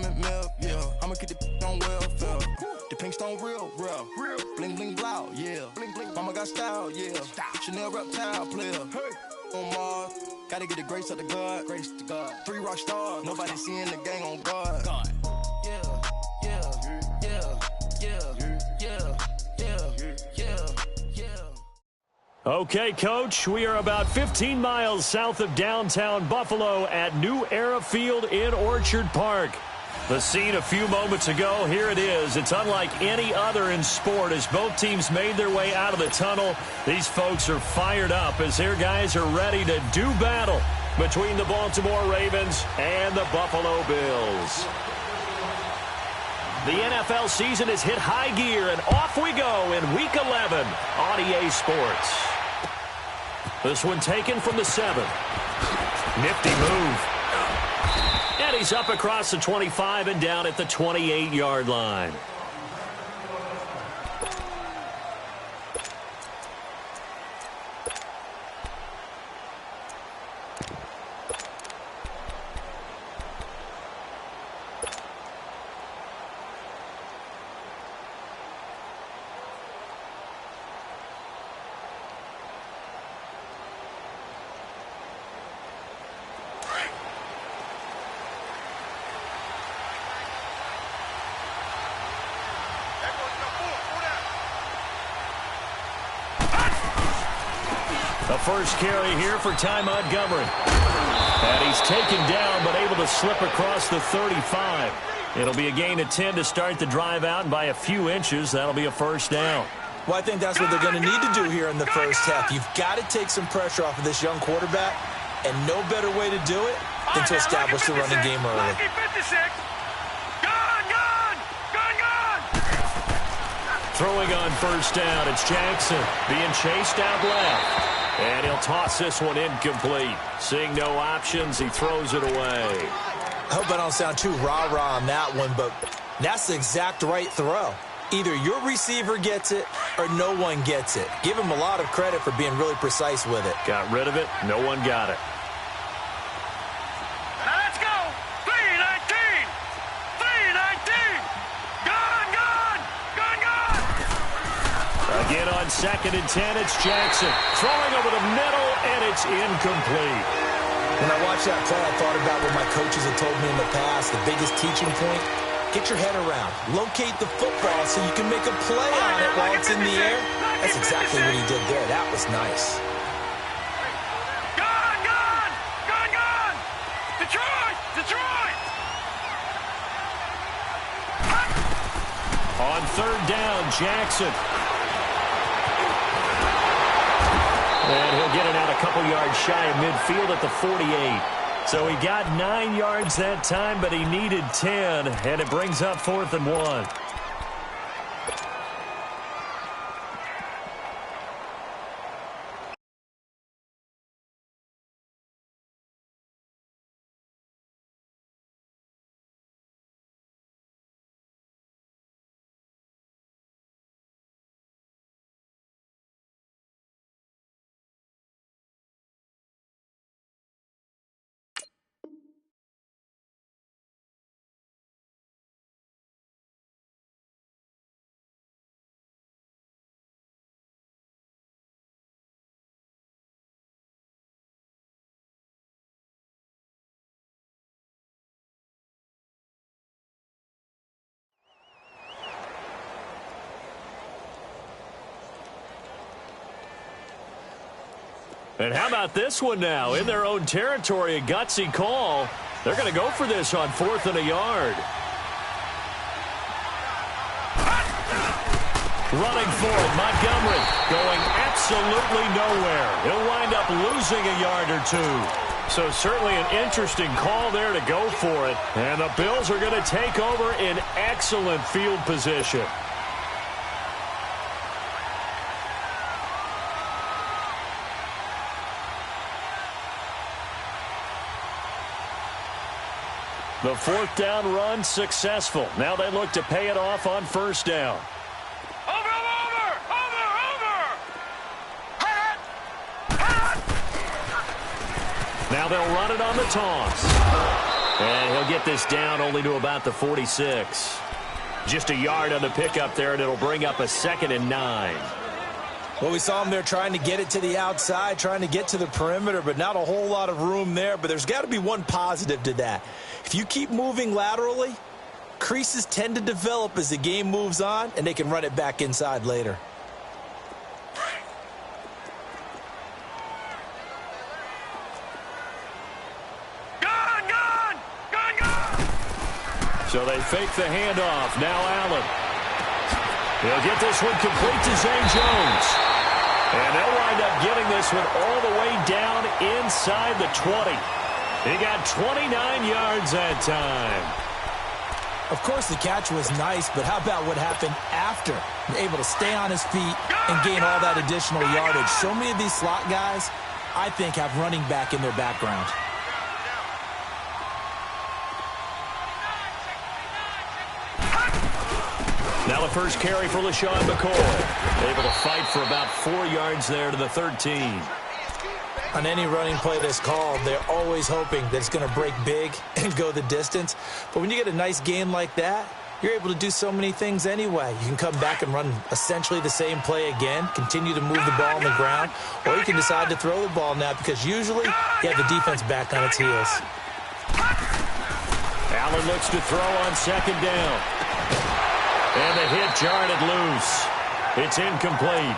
diamond milk, yeah. I'ma keep the on welfare. The pink stone real, bling bling blow, yeah. Bling bling, mama got style, yeah. Chanel reptile player, on Mars. Gotta get the grace of the God, 3 rock stars, nobody seeing the gang on guard. Okay, Coach, we are about 15 miles south of downtown Buffalo at New Era Field in Orchard Park. The scene a few moments ago, here it is. It's unlike any other in sport as both teams made their way out of the tunnel. These folks are fired up as their guys are ready to do battle between the Baltimore Ravens and the Buffalo Bills. The NFL season has hit high gear, and off we go in Week 11 on EA Sports. This one taken from the 7. Nifty move. And he's up across the 25 and down at the 28-yard line. The first carry here for Ty Montgomery. And he's taken down, but able to slip across the 35. It'll be a gain of 10 to start the drive out, and by a few inches, that'll be a first down. Well, I think that's what they're going to need to do here in the first half. You've got to take some pressure off of this young quarterback, and no better way to do it than to establish the running game early. Throwing on first down, it's Jackson being chased out left. And he'll toss this one incomplete. Seeing no options, he throws it away. I hope I don't sound too rah-rah on that one, but that's the exact right throw. Either your receiver gets it or no one gets it. Give him a lot of credit for being really precise with it. Got rid of it. No one got it. Let's go. 319. 319. Gone. Again on 2nd and 10, it's Jackson. Throwing over the middle, and it's incomplete. When I watched that play, I thought about what my coaches had told me in the past. The biggest teaching point, get your head around. Locate the football so you can make a play on it while it's in the air. That's exactly what he did there. That was nice. Gone. Detroit. On 3rd down, Jackson. And he'll get it out a couple yards shy of midfield at the 48. So he got 9 yards that time, but he needed 10, and it brings up 4th and 1. And how about this one now? In their own territory, a gutsy call. They're going to go for this on 4th and a yard. Running for it, Montgomery going absolutely nowhere. He'll wind up losing a yard or 2. So certainly an interesting call there to go for it. And the Bills are going to take over in excellent field position. The 4th down run successful. Now they look to pay it off on 1st down. Over. Now they'll run it on the toss. And he'll get this down only to about the 46. Just a yard on the pickup there, and it'll bring up a 2nd and 9. Well, we saw him there trying to get it to the outside, trying to get to the perimeter, but not a whole lot of room there. But there's got to be one positive to that. If you keep moving laterally, creases tend to develop as the game moves on, and they can run it back inside later. So they fake the handoff. Now Allen. He'll get this one complete to Zay Jones. And they'll wind up getting this one all the way down inside the 20. He got 29 yards that time. Of course, the catch was nice, but how about what happened after? Able to stay on his feet and gain all that additional yardage. So many of these slot guys, I think, have running back in their background. Now the first carry for LaShawn McCoy. Able to fight for about 4 yards there to the 13. On any running play that's called, they're always hoping that it's going to break big and go the distance. But when you get a nice gain like that, you're able to do so many things anyway. You can come back and run essentially the same play again, continue to move the ball on the ground, or you can decide to throw the ball now because usually you have the defense back on its heels. Allen looks to throw on 2nd down. And the hit jarred it loose. It's incomplete.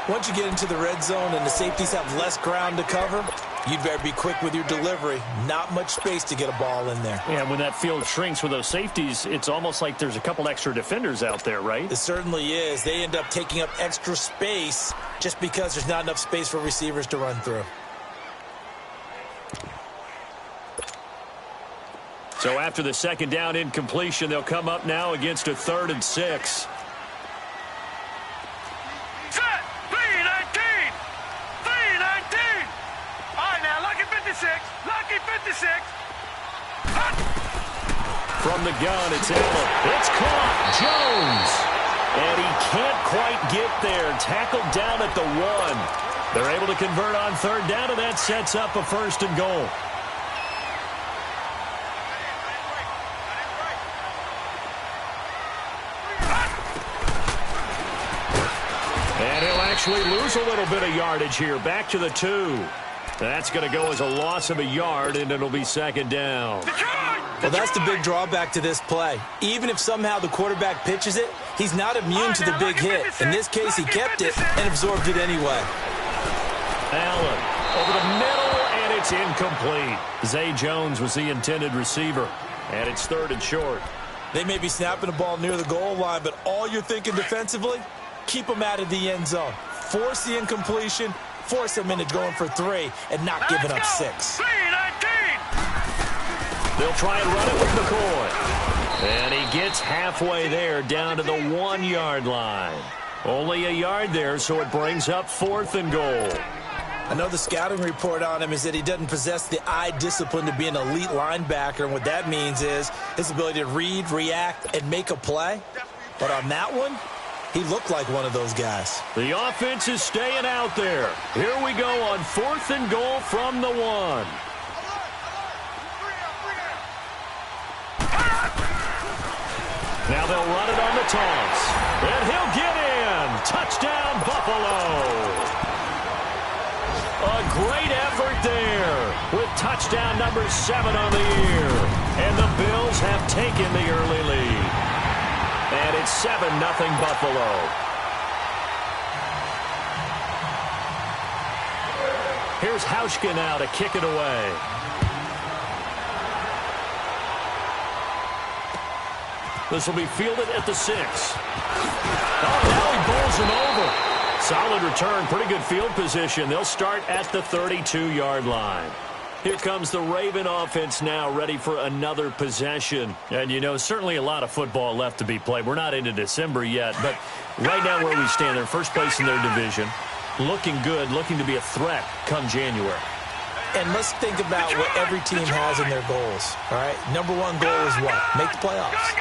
Once you get into the red zone and the safeties have less ground to cover, you'd better be quick with your delivery. Not much space to get a ball in there. Yeah, when that field shrinks with those safeties, it's almost like there's a couple extra defenders out there, right? It certainly is. They end up taking up extra space just because there's not enough space for receivers to run through. So after the 2nd down incompletion, they'll come up now against a 3rd and 6. Set! 3-19! 3-19! All right, now, lucky 56. Lucky 56. From the gun, it's Allen. It's caught. Jones. And he can't quite get there. Tackled down at the 1. They're able to convert on 3rd down, and that sets up a 1st and goal. Actually lose a little bit of yardage here. Back to the 2. That's going to go as a loss of a yard, and it'll be 2nd down. Well, that's the big drawback to this play. Even if somehow the quarterback pitches it, he's not immune to the big hit. In this case, he kept it and absorbed it anyway. Allen over the middle, and it's incomplete. Zay Jones was the intended receiver, and it's 3rd and short. They may be snapping the ball near the goal line, but all you're thinking defensively, keep them out of the end zone. Force the incompletion, force them into going for 3, and not giving up 6. 3-19! They'll try and run it with McCoy. And he gets halfway there down to the 1-yard line. Only a yard there, so it brings up 4th and goal. I know the scouting report on him is that he doesn't possess the eye discipline to be an elite linebacker, and what that means is his ability to read, react, and make a play. But on that one, he looked like one of those guys. The offense is staying out there. Here we go on 4th and goal from the 1. Now they'll run it on the toss. And he'll get in. Touchdown, Buffalo. A great effort there with touchdown number 7 on the year. And the Bills have taken the early lead. And it's 7-0 Buffalo. Here's Hauschka now to kick it away. This will be fielded at the 6. Oh, now he bowls him over. Solid return, pretty good field position. They'll start at the 32-yard line. Here comes the Raven offense now, ready for another possession. And, you know, certainly a lot of football left to be played. We're not into December yet, but right now where we stand, they're first place in their division. Looking good, looking to be a threat come January. And let's think about what every team has in their goals, all right? Number 1 goal is what? Make the playoffs.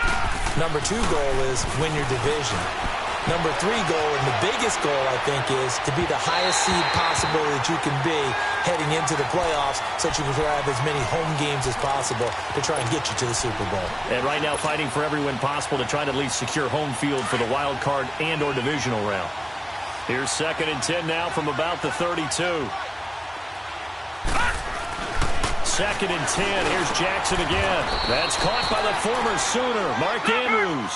Number 2 goal is win your division. Number 3 goal, and the biggest goal, I think, is to be the highest seed possible that you can be heading into the playoffs so that you can have as many home games as possible to try and get you to the Super Bowl. And right now fighting for every win possible to try to at least secure home field for the wild card and or divisional round. Here's 2nd and 10 now from about the 32. 2nd and 10. Here's Jackson again. That's caught by the former Sooner, Mark Andrews.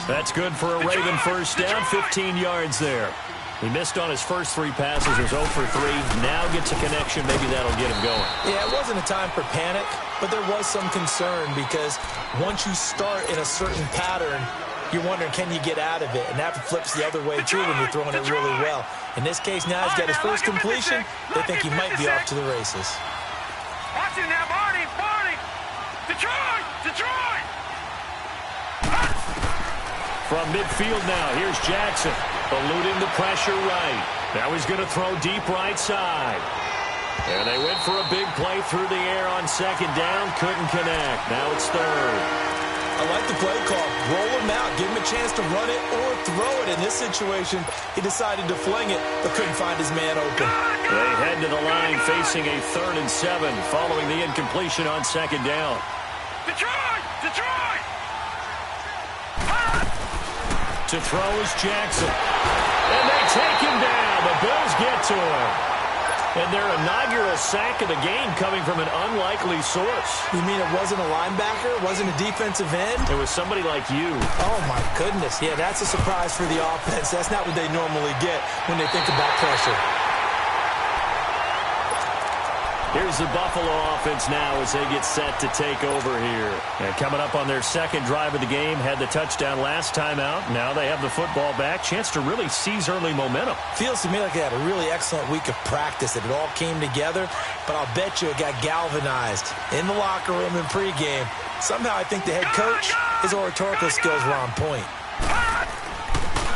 That's good for a Raven first down, 15 yards there. He missed on his first 3 passes, was 0 for 3. Now gets a connection. Maybe that'll get him going. Yeah, it wasn't a time for panic, but there was some concern because once you start in a certain pattern, you're wondering, can you get out of it? And that flips the other way, too, when you're throwing it really well. In this case, now he's got his first completion. They think he might be off to the races. Watch it now, Barney! Detroit! From midfield now, here's Jackson. Eluding the pressure right. Now he's going to throw deep right side. And they went for a big play through the air on 2nd down. Couldn't connect. Now it's 3rd. I like the play call. Roll him out. Give him a chance to run it or throw it. In this situation, he decided to fling it, but couldn't find his man open. They head to the line facing a 3rd and 7 following the incompletion on 2nd down. Detroit! To throw is Jackson. And they take him down. The Bills get to him. And their inaugural sack of the game coming from an unlikely source. You mean it wasn't a linebacker? It wasn't a defensive end? It was somebody like you. Oh, my goodness. Yeah, that's a surprise for the offense. That's not what they normally get when they think about pressure. Here's the Buffalo offense now as they get set to take over here. And coming up on their 2nd drive of the game, had the touchdown last time out. Now they have the football back. Chance to really seize early momentum. Feels to me like they had a really excellent week of practice, that it all came together. But I'll bet you it got galvanized in the locker room in pregame. Somehow I think the head coach, his oratorical skills were on point.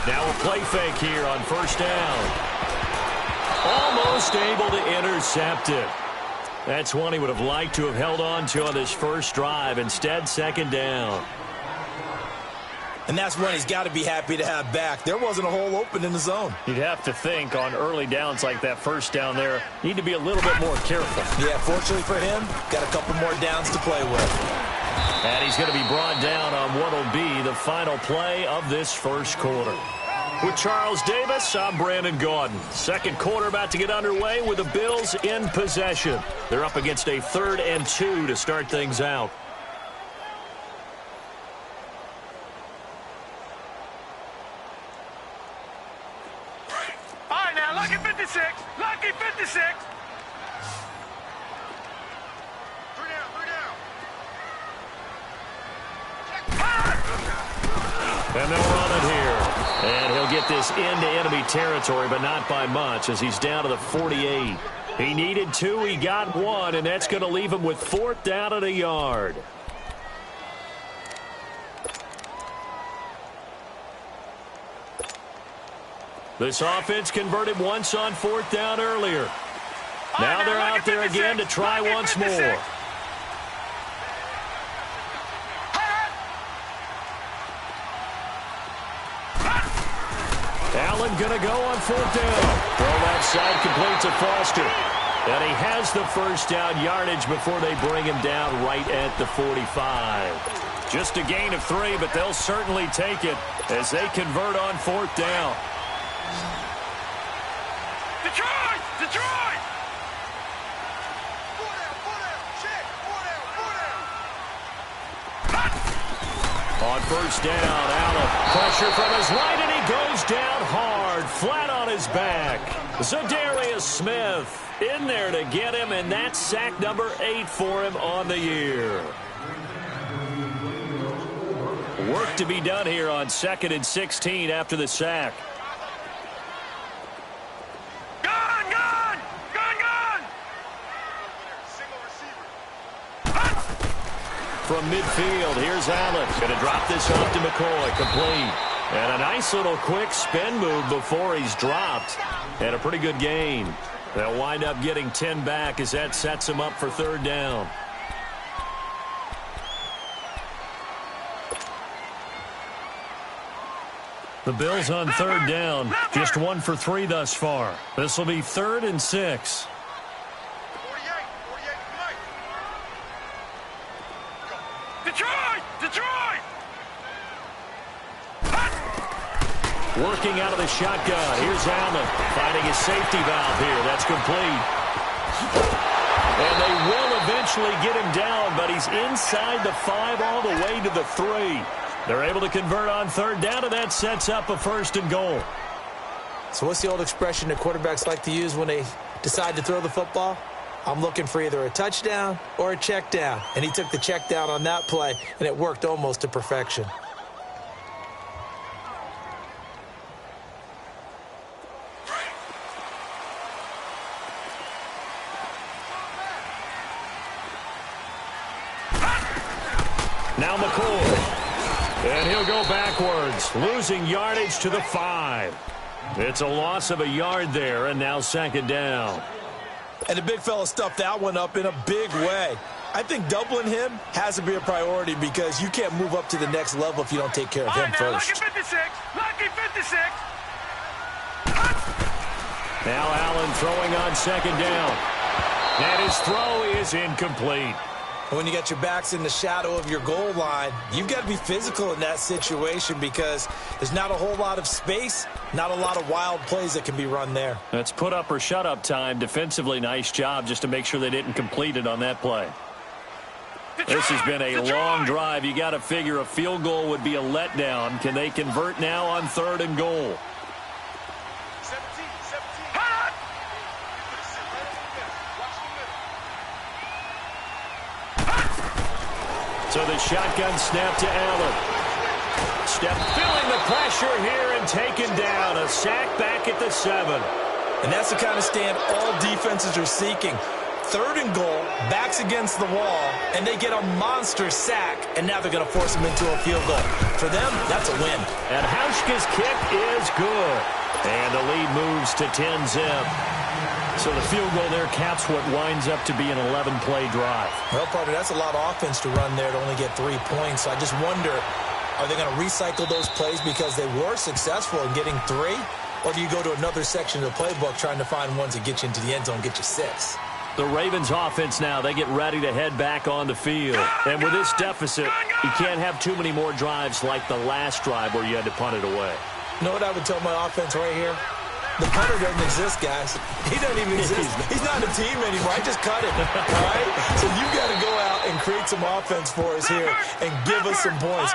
Now a play fake here on 1st down. Almost able to intercept it. That's one he would have liked to have held on to on this first drive. Instead, 2nd down. And that's one he's got to be happy to have back. There wasn't a hole open in the zone. You'd have to think on early downs like that first down there, need to be a little bit more careful. Yeah, fortunately for him, got a couple more downs to play with. And he's going to be brought down on what will be the final play of this first quarter. With Charles Davis, I'm Brandon Gaudin. 2nd quarter about to get underway with the Bills in possession. They're up against a 3rd and 2 to start things out. All right, now, lucky 56. Lucky 56. And they'll run it here. And he'll get this into enemy territory, but not by much as he's down to the 48. He needed 2, he got 1, and that's going to leave him with 4th down and a yard. This offense converted once on 4th down earlier. Now they're out there again to try once more. Allen going to go on 4th down. Throw left side complete to Foster. And he has the first down yardage before they bring him down right at the 45. Just a gain of 3, but they'll certainly take it as they convert on 4th down. Detroit! Detroit! On 1st down, Allen. Pressure from his right, and he goes down hard, flat on his back. Zadarius Smith in there to get him, and that's sack number 8 for him on the year. Work to be done here on 2nd and 16 after the sack. Gun! Gun! Gun! Gun! From midfield, here's Allen. Going to drop this off to McCoy. Complete. And a nice little quick spin move before he's dropped. And a pretty good gain. They'll wind up getting 10 back as that sets him up for 3rd down. The Bills on third down, just 1 for 3 thus far. This will be 3rd and 6. Detroit! Working out of the shotgun. Here's Allen finding his safety valve here. That's complete. And they will eventually get him down, but he's inside the 5 all the way to the 3. They're able to convert on third down, and that sets up a 1st and goal. So what's the old expression that quarterbacks like to use when they decide to throw the football? I'm looking for either a touchdown or a check down. And he took the check down on that play, and it worked almost to perfection. Now McCoy. And he'll go backwards, losing yardage to the 5. It's a loss of a yard there, and now 2nd down. And the big fella stuffed that one up in a big way. I think doubling him has to be a priority because you can't move up to the next level if you don't take care of him first. Lucky 56. Lucky 56. Now Allen throwing on 2nd down. And his throw is incomplete. When you got your backs in the shadow of your goal line, you've got to be physical in that situation because there's not a whole lot of space, not a lot of wild plays that can be run there. That's put up or shut up time. Defensively, nice job just to make sure they didn't complete it on that play. This has been a long drive. You got to figure a field goal would be a letdown. Can they convert now on 3rd and goal? So the shotgun snap to Allen. Feeling the pressure here and taken down. A sack back at the 7. And that's the kind of stand all defenses are seeking. 3rd and goal, backs against the wall, and they get a monster sack, and now they're going to force them into a field goal. For them, that's a win. And Hauschka's kick is good. And the lead moves to 10-zip. So the field goal there caps what winds up to be an 11-play drive. Well, partner, that's a lot of offense to run there to only get 3 points. So I just wonder, are they going to recycle those plays because they were successful in getting 3? Or do you go to another section of the playbook trying to find ones that get you into the end zone, get you 6? The Ravens offense now, they get ready to head back on the field. And with this deficit, you can't have too many more drives like the last drive where you had to punt it away. You know what I would tell my offense right here? The punter doesn't exist, guys. He doesn't even exist. He's not a team anymore. I just cut him, all right? So you've got to go out and create some offense for us here and give us some points.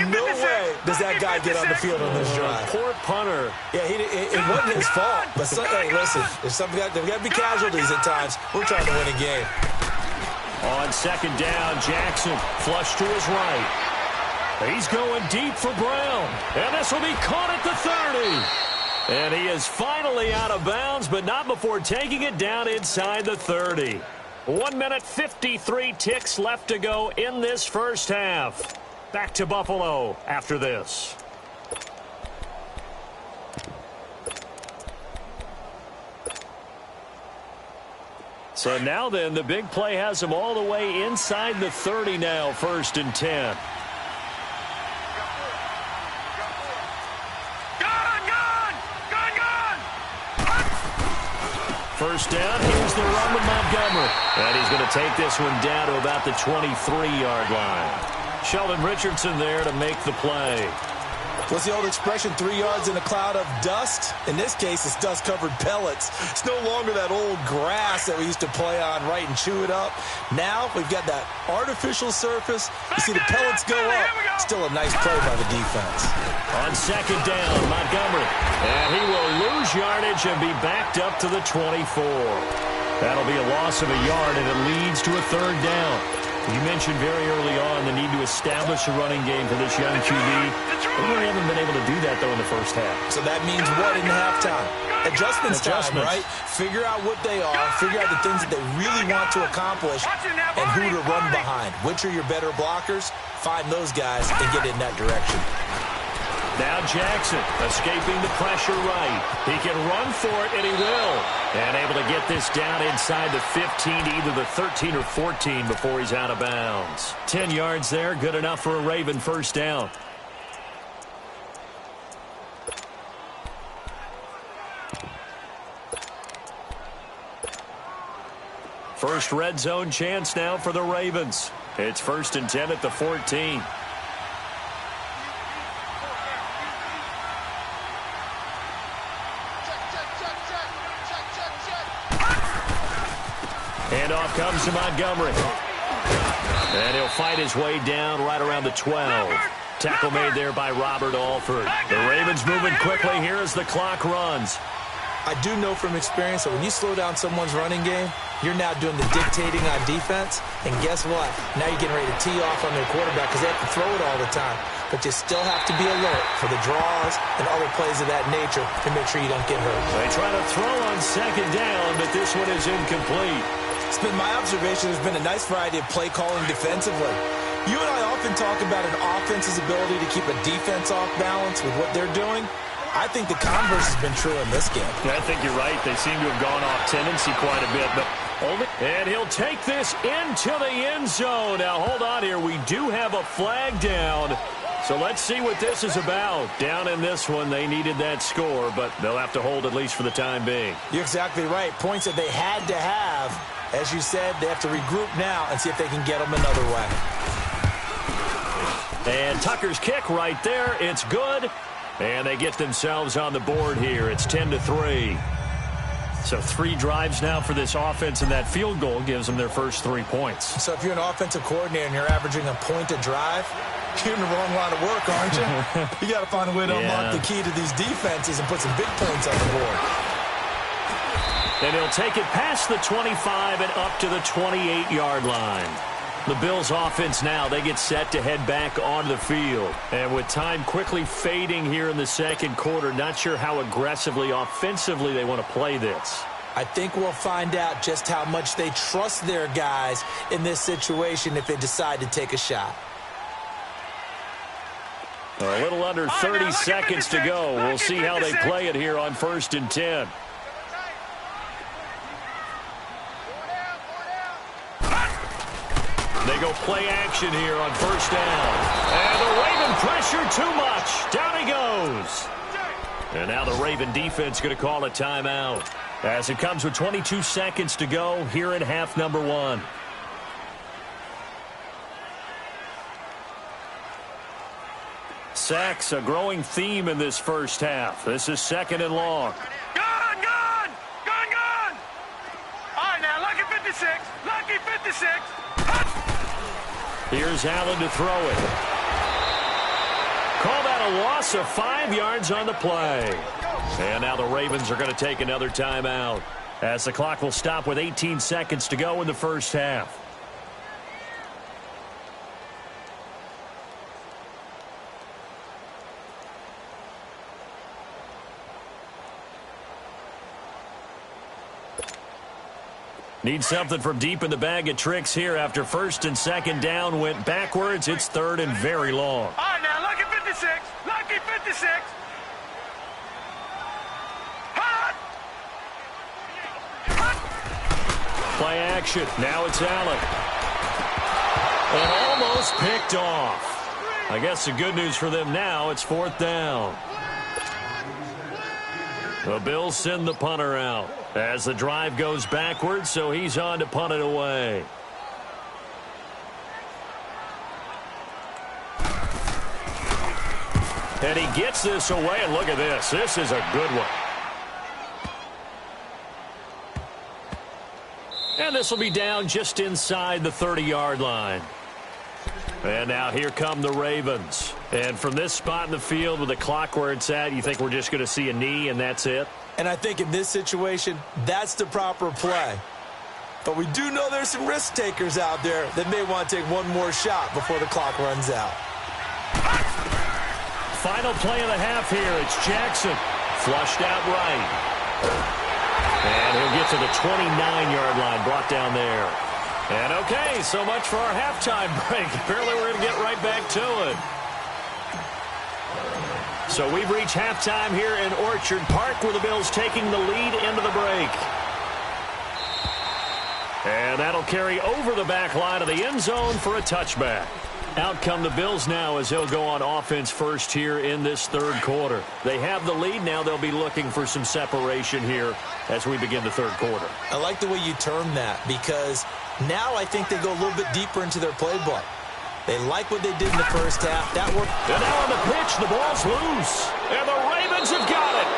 No way does that guy get on the field on this drive. Poor punter. Yeah, it wasn't his fault. But, hey, listen, there's got to be casualties at times. We're trying to win a game. On 2nd down, Jackson flush to his right. He's going deep for Brown. And this will be caught at the 30. And he is finally out of bounds, but not before taking it down inside the 30. 1 minute, 53 ticks left to go in this first half. Back to Buffalo after this. So now then, the big play has him all the way inside the 30 now, 1st and 10. First down, here's the run with Montgomery. And he's going to take this one down to about the 23-yard line. Sheldon Richardson there to make the play. What's the old expression, 3 yards in a cloud of dust? In this case, it's dust-covered pellets. It's no longer that old grass that we used to play on, right, and chew it up. Now we've got that artificial surface. You see the pellets go up. Still a nice play by the defense. On 2nd down, Montgomery. And he will lose yardage and be backed up to the 24. That'll be a loss of a yard, and it leads to a 3rd down. You mentioned very early on the need to establish a running game for this young QB. They really haven't been able to do that, though, in the first half. So that means what in halftime? Adjustments time, right? Figure out what they are, figure out the things that they really want to accomplish, and who to run behind. Which are your better blockers? Find those guys and get in that direction. Now Jackson escaping the pressure right. He can run for it, and he will. And able to get this down inside the 15 to either the 13 or 14 before he's out of bounds. 10 yards there, good enough for a Raven first down. First red zone chance now for the Ravens. It's 1st and 10 at the 14. Handoff comes to Montgomery. And he'll fight his way down right around the 12. Tackle made there by Robert Alford. The Ravens moving quickly here as the clock runs. I do know from experience that when you slow down someone's running game, you're now doing the dictating on defense. And guess what? Now you're getting ready to tee off on their quarterback because they have to throw it all the time. But you still have to be alert for the draws and other plays of that nature to make sure you don't get hurt. They try to throw on 2nd down, but this one is incomplete. It's been my observation there's been a nice variety of play calling defensively. You and I often talk about an offense's ability to keep a defense off balance with what they're doing. I think the converse has been true in this game. I think you're right. They seem to have gone off tendency quite a bit. But and he'll take this into the end zone. Now, hold on here. We do have a flag down. So let's see what this is about. Down in this one, they needed that score, but they'll have to hold at least for the time being. You're exactly right. Points that they had to have. As you said, they have to regroup now and see if they can get them another way. And Tucker's kick right there. It's good. And they get themselves on the board here. It's 10-3. So 3 drives now for this offense, and that field goal gives them their first 3 points. So if you're an offensive coordinator and you're averaging a point a drive, you're in the wrong line of work, aren't you? You got to find a way to unlock the key to these defenses and put some big points on the board. And he'll take it past the 25 and up to the 28-yard line. The Bills offense now, they get set to head back onto the field. And with time quickly fading here in the second quarter, not sure how aggressively, offensively they want to play this. I think we'll find out just how much they trust their guys in this situation if they decide to take a shot. A little under 30 seconds to go. We'll see how they play it here on 1st and 10. They go play action here on 1st down. And the Raven pressure too much. Down he goes. And now the Raven defense going to call a timeout. As it comes with 22 seconds to go here in half number 1. Sacks, a growing theme in this first half. This is 2nd and long. Gone, gone! Gone, gone! All right, now, lucky 56. Lucky 56. Here's Allen to throw it. Call that a loss of 5 yards on the play. And now the Ravens are going to take another timeout as the clock will stop with 18 seconds to go in the first half. Need something from deep in the bag of tricks here after 1st and 2nd down went backwards. It's 3rd and very long. All right, now, lucky 56. Lucky 56. Hot! Hot! Play action. Now it's Allen. And almost picked off. I guess the good news for them now, it's 4th down. The Bills send the punter out as the drive goes backwards, so he's on to punt it away. And he gets this away, and look at this. This is a good one. And this will be down just inside the 30-yard line. And now here come the Ravens. And from this spot in the field with the clock where it's at, you think we're just going to see a knee and that's it? And I think in this situation, that's the proper play. But we do know there's some risk takers out there that may want to take one more shot before the clock runs out. Final play of the half here. It's Jackson. Flushed out right. And he'll get to the 29-yard line, brought down there. And okay, so much for our halftime break. Apparently we're going to get right back to it. So we've reached halftime here in Orchard Park with the Bills taking the lead into the break. And that'll carry over the back line of the end zone for a touchback. Out come the Bills now as they'll go on offense first here in this third quarter. They have the lead now. They'll be looking for some separation here as we begin the third quarter. I like the way you term that because now I think they go a little bit deeper into their playbook. They like what they did in the first half. That worked. And now on the pitch, the ball's loose. And the Ravens have got it.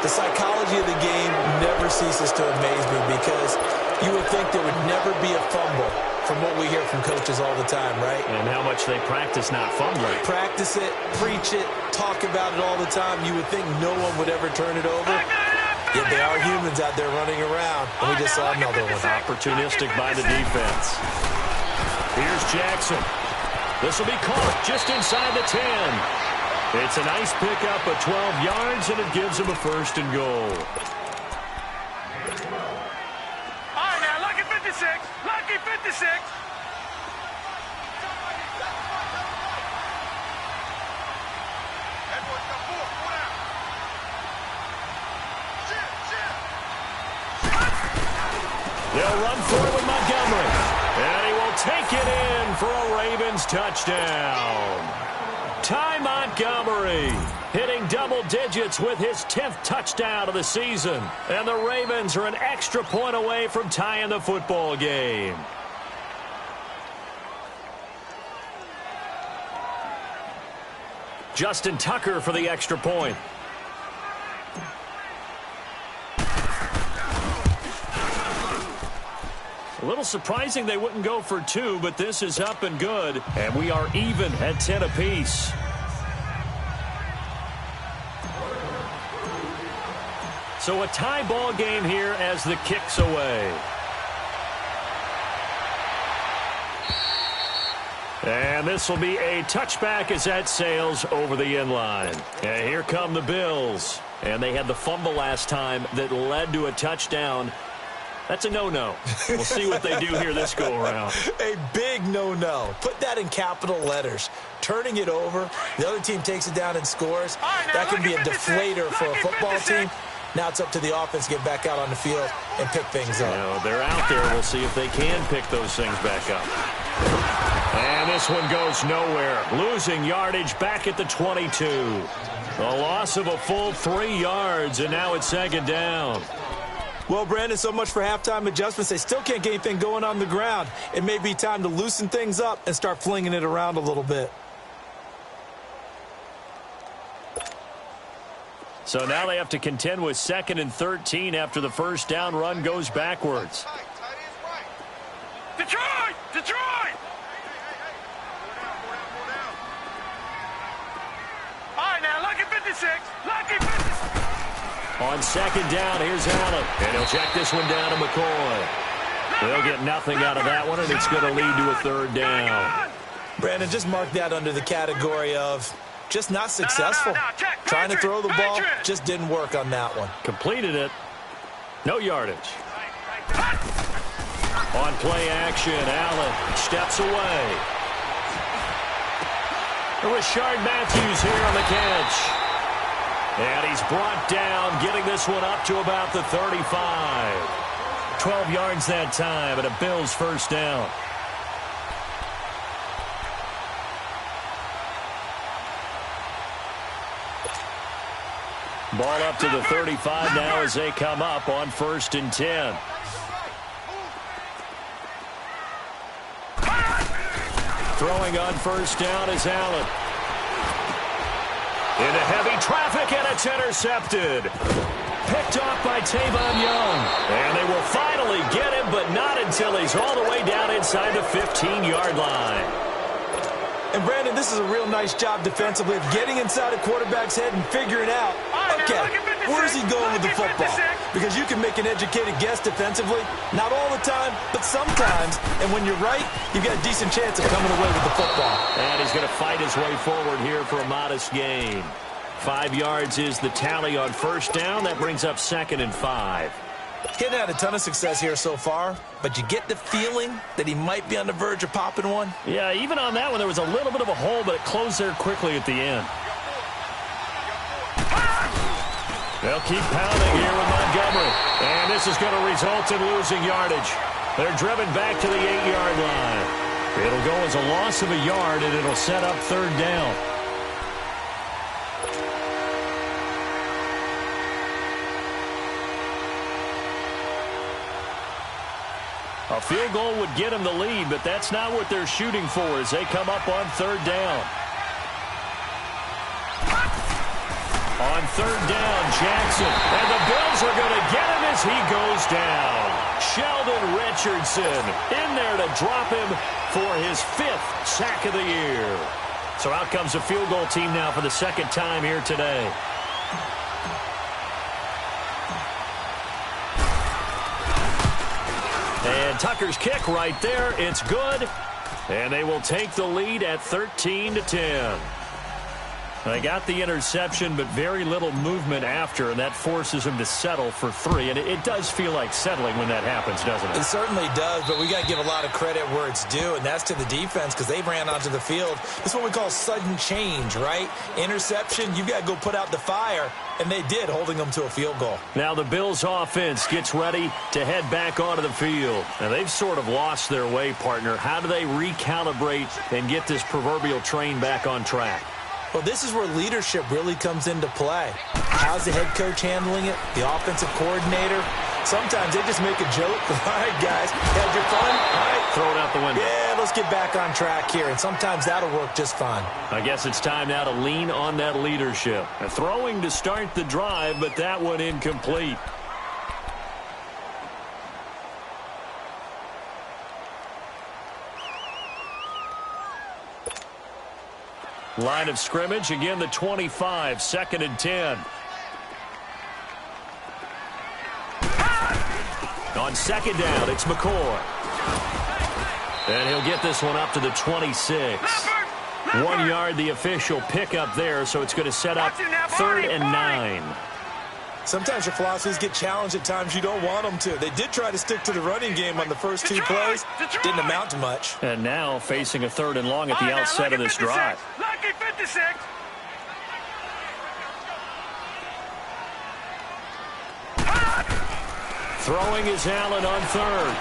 The psychology of the game never ceases to amaze me because you would think there would never be a fumble from what we hear from coaches all the time, right? And how much they practice not fumbling. Practice it, preach it, talk about it all the time. You would think no one would ever turn it over. Yet they are humans out there running around. And we just saw another one. Opportunistic by the defense. Here's Jackson. This will be caught just inside the 10. It's a nice pickup of 12 yards, and it gives him a first and goal. All right, now, lucky 56. Lucky 56. They'll run for it with Montgomery. And he will take it in for a Ravens touchdown. Ty Montgomery hitting double digits with his 10th touchdown of the season. And the Ravens are an extra point away from tying the football game. Justin Tucker for the extra point. A little surprising they wouldn't go for two, but this is up and good. And we are even at 10 apiece. So a tie ball game here as the kick's away. And this will be a touchback as that sails over the inline. And here come the Bills. And they had the fumble last time that led to a touchdown. That's a no-no. We'll see what they do here this go-around. A big no-no. Put that in capital letters. Turning it over, the other team takes it down and scores. That can be a deflator for a football team. Now it's up to the offense to get back out on the field and pick things up. You know, they're out there. We'll see if they can pick those things back up. And this one goes nowhere. Losing yardage back at the 22. A loss of a full 3 yards, and now it's second down. Well, Brandon, so much for halftime adjustments. They still can't get anything going on the ground. It may be time to loosen things up and start flinging it around a little bit. So now they have to contend with 2nd and 13 after the first down run goes backwards. Detroit! Detroit! All right, now, lucky 56. Lucky 56. On second down, here's Allen. And he'll check this one down to McCoy. They'll get nothing out of that one, and it's going to lead to a third down. Brandon, just mark that under the category of just not successful. Trying to throw the ball just didn't work on that one. Completed it. No yardage. On play action, Allen steps away. Rashard Matthews here on the catch. And he's brought down, getting this one up to about the 35. 12 yards that time, and a Bills first down. Ball up to the 35 now as they come up on 1st and 10. Throwing on first down is Allen. Into heavy traffic, and it's intercepted. Picked off by Tavon Young. And they will finally get him, but not until he's all the way down inside the 15-yard line. And, Brandon, this is a real nice job defensively of getting inside a quarterback's head and figuring out, okay, where's he going with the football? Because you can make an educated guess defensively, not all the time, but sometimes. And when you're right, you've got a decent chance of coming away with the football. And he's going to fight his way forward here for a modest gain. 5 yards is the tally on first down. That brings up 2nd and 5. He hadn't had a ton of success here so far, but you get the feeling that he might be on the verge of popping one. Yeah, even on that one, there was a little bit of a hole, but it closed there quickly at the end. They'll keep pounding here with Montgomery. And this is going to result in losing yardage. They're driven back to the 8-yard line. It'll go as a loss of a yard, and it'll set up third down. A field goal would get them the lead, but that's not what they're shooting for as they come up on third down. On third down, Jackson. And the Bills are going to get him as he goes down. Sheldon Richardson in there to drop him for his 5th sack of the year. So out comes the field goal team now for the second time here today. And Tucker's kick right there. It's good. And they will take the lead at 13-10. They got the interception, but very little movement after, and that forces him to settle for 3. And it does feel like settling when that happens, doesn't it? It certainly does, but we got to give a lot of credit where it's due, and that's to the defense because they ran onto the field. It's what we call sudden change, right? Interception, you've got to go put out the fire, and they did, holding them to a field goal. Now the Bills offense gets ready to head back onto the field. Now they've sort of lost their way, partner. How do they recalibrate and get this proverbial train back on track? Well, this is where leadership really comes into play. How's the head coach handling it? The offensive coordinator? Sometimes they just make a joke. All right, guys, had your fun? All right. Throw it out the window. Yeah, let's get back on track here, and sometimes that'll work just fine. I guess it's time now to lean on that leadership. A throwing to start the drive, but that one incomplete. Line of scrimmage, again the 25, 2nd and 10. On second down, it's McCoy. And he'll get this one up to the 26. 1 yard, the official pickup there, so it's going to set up 3rd and 9. Sometimes your philosophies get challenged at times you don't want them to. They did try to stick to the running game on the first 2 plays. Didn't amount to much. And now facing a 3rd and long at the outset of this drive. Lucky 56. Throwing is Allen on 3rd.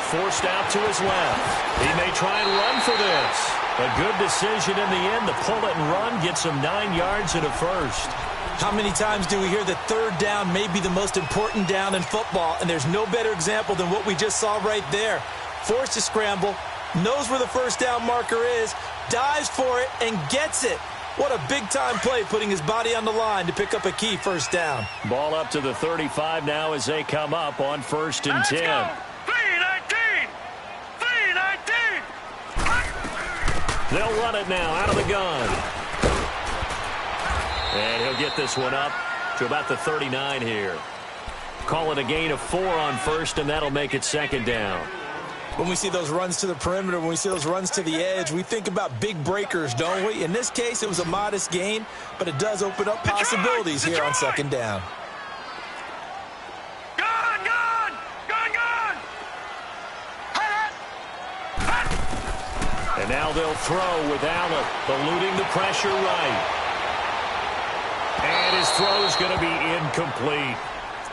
Forced out to his left. He may try and run for this. A good decision in the end to pull it and run. Gets him 9 yards and a first. How many times do we hear that third down may be the most important down in football, and there's no better example than what we just saw right there. Forced to scramble, knows where the first down marker is, dives for it, and gets it. What a big-time play, putting his body on the line to pick up a key first down. Ball up to the 35 now as they come up on 1st and 10. 3-19. 3-19. They'll run it now out of the gun. And he'll get this one up to about the 39 here. Call it a gain of 4 on 1st, and that'll make it 2nd down. When we see those runs to the perimeter, when we see those runs to the edge, we think about big breakers, don't we? In this case, it was a modest gain, but it does open up possibilities here on 2nd down. And now they'll throw with Allen, eluding the pressure right. And his throw is going to be incomplete.